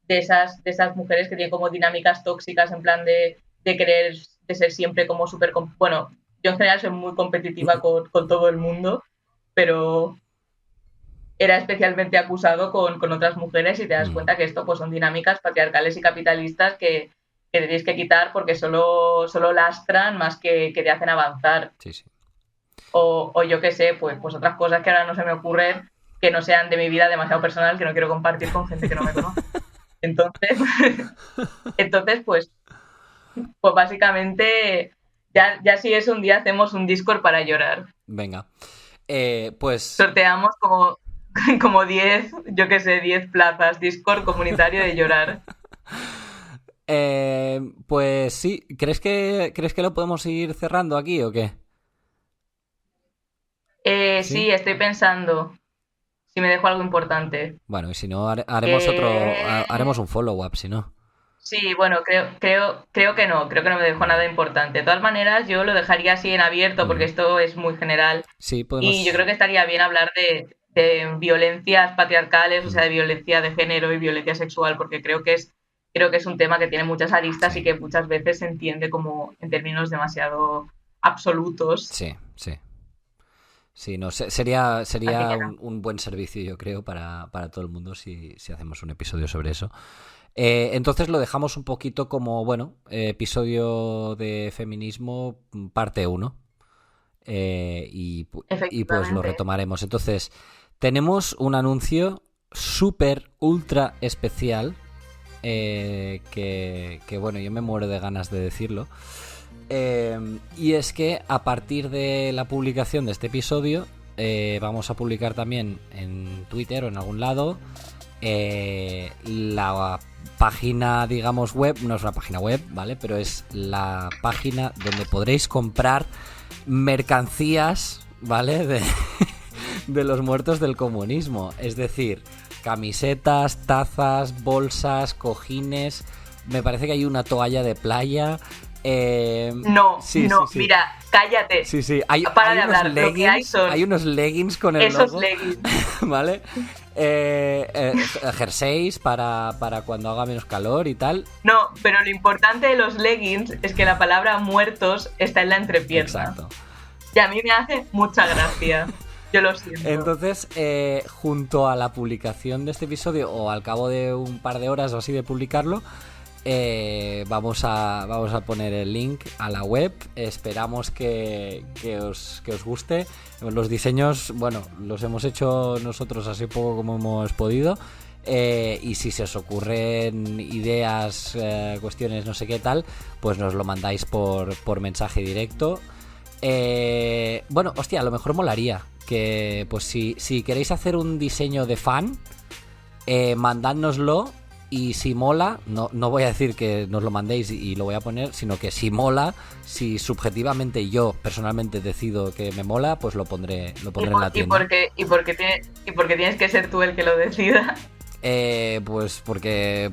de esas mujeres que tienen como dinámicas tóxicas en plan de querer, de ser siempre como súper... Bueno, yo en general soy muy competitiva con todo el mundo, pero era especialmente acusado con otras mujeres y te das cuenta que esto pues son dinámicas patriarcales y capitalistas que tenéis que quitar porque solo lastran más que te hacen avanzar. Sí. O yo qué sé, pues otras cosas que ahora no se me ocurren que no sean de mi vida demasiado personal, que no quiero compartir con gente que no me conoce. Entonces pues básicamente ya si es un día hacemos un Discord para llorar. Venga. Pues... Sorteamos como 10, yo qué sé, 10 plazas, Discord comunitario de llorar. Pues sí, ¿crees que lo podemos ir cerrando aquí o qué? Sí, estoy pensando si me dejo algo importante. Bueno, y si no, haremos un follow-up, si no. Sí, bueno, creo que no me dejo nada importante. De todas maneras, yo lo dejaría así en abierto porque esto es muy general. Sí, podemos... Y yo creo que estaría bien hablar de violencias patriarcales, o sea, de violencia de género y violencia sexual, porque creo que es un tema que tiene muchas aristas y que muchas veces se entiende como en términos demasiado absolutos. Sí. Sí, no, sería no. un buen servicio, yo creo, para todo el mundo si hacemos un episodio sobre eso. Entonces lo dejamos un poquito como, bueno, episodio de feminismo parte 1. Y pues lo retomaremos. Entonces, tenemos un anuncio súper, ultra especial que bueno, yo me muero de ganas de decirlo. Y es que a partir de la publicación de este episodio vamos a publicar también en Twitter o en algún lado la página, digamos, web. No es una página web, ¿vale? Pero es la página donde podréis comprar mercancías, ¿vale? De los muertos del comunismo. Es decir, camisetas, tazas, bolsas, cojines. Me parece que hay una toalla de playa. No, mira, cállate. Sí, para de hablar. Leggings, lo que hay unos leggings con el esos logo. Leggings. ¿Vale? Jerseys para cuando haga menos calor y tal. No, pero lo importante de los leggings es que la palabra muertos está en la entrepierna. Exacto. Y a mí me hace mucha gracia. Yo lo siento. Entonces, junto a la publicación de este episodio, o al cabo de un par de horas o así de publicarlo, vamos a poner el link a la web. Esperamos que os guste. Los diseños, bueno, los hemos hecho nosotros así poco como hemos podido. Y si se os ocurren ideas, cuestiones, no sé qué tal, pues nos lo mandáis por mensaje directo. Bueno, hostia, a lo mejor molaría que, pues si queréis hacer un diseño de fan, mandádnoslo. Y si mola, no voy a decir que nos lo mandéis y lo voy a poner, sino que si mola, si subjetivamente yo personalmente decido que me mola, pues lo pondré en la tienda. ¿Y por qué tienes que ser tú el que lo decida? Pues porque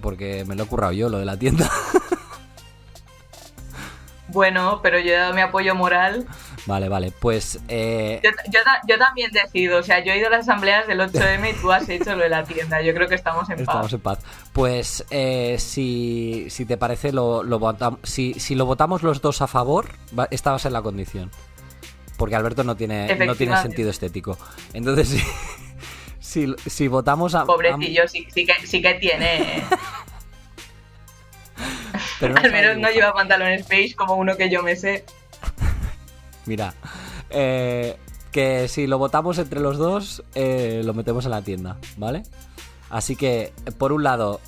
me lo he currado yo, lo de la tienda. Bueno, pero yo he dado mi apoyo moral. Vale, pues... Yo también decido, o sea, yo he ido a las asambleas del 8M y tú has hecho lo de la tienda, yo creo que estamos en paz. Pues si te parece, si lo votamos los dos a favor, esta va a ser la condición. Porque Alberto no tiene sentido estético. Entonces, si votamos a... Pobrecillo, sí que tiene... Pero no Al sabe menos no dibujar. lleva pantalones beige como uno que yo me sé. Mira, que si lo votamos entre los dos, lo metemos en la tienda, ¿vale? Así que, por un lado,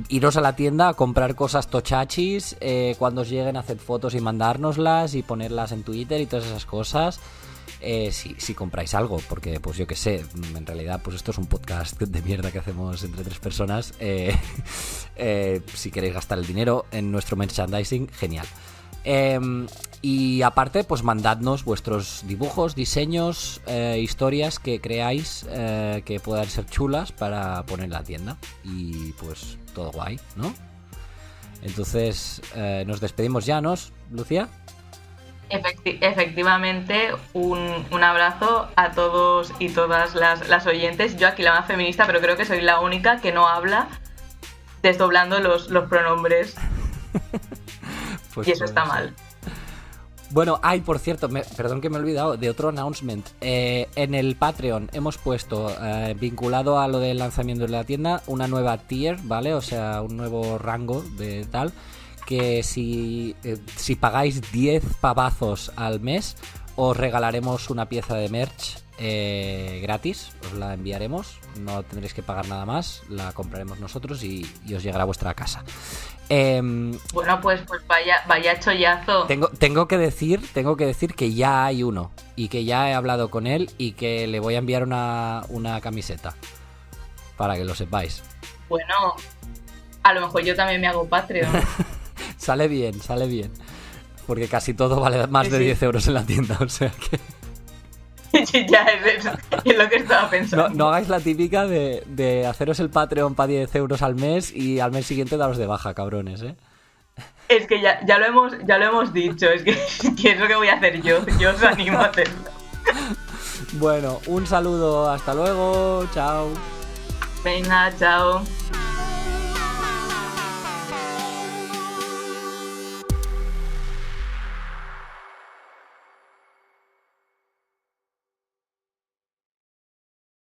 iros a la tienda a comprar cosas tochachis, cuando os lleguen a hacer fotos y mandárnoslas y ponerlas en Twitter y todas esas cosas. Si compráis algo, porque pues yo que sé, en realidad pues esto es un podcast de mierda que hacemos entre 3 personas. Si queréis gastar el dinero en nuestro merchandising, genial. Y aparte, pues mandadnos vuestros dibujos, diseños, historias que creáis que puedan ser chulas para poner en la tienda. Y pues todo guay, ¿no? Entonces, nos despedimos ya, ¿no, Lucía? Efectivamente, un abrazo a todos y todas las oyentes. Yo aquí la más feminista, pero creo que soy la única que no habla desdoblando los pronombres. Pues Y eso está mal. Bueno, por cierto, perdón que me he olvidado de otro announcement. En el Patreon hemos puesto, vinculado a lo del lanzamiento de la tienda, una nueva tier, ¿vale? O sea, un nuevo rango de tal, que si pagáis 10 pavazos al mes, os regalaremos una pieza de merch gratis, os la enviaremos, no tendréis que pagar nada más, la compraremos nosotros y os llegará a vuestra casa. Bueno, pues vaya chollazo. Tengo que decir que ya hay uno y que ya he hablado con él y que le voy a enviar una camiseta para que lo sepáis. Bueno, a lo mejor yo también me hago Patreon. Sale bien, porque casi todo vale más de 10 euros en la tienda, o sea que... Ya es lo que estaba pensando. No hagáis la típica de haceros el Patreon para 10 euros al mes y al mes siguiente daros de baja, cabrones, ¿eh? Es que ya lo hemos dicho, es que es lo que voy a hacer yo os animo a hacerlo. Bueno, un saludo, hasta luego, chao. Venga, chao.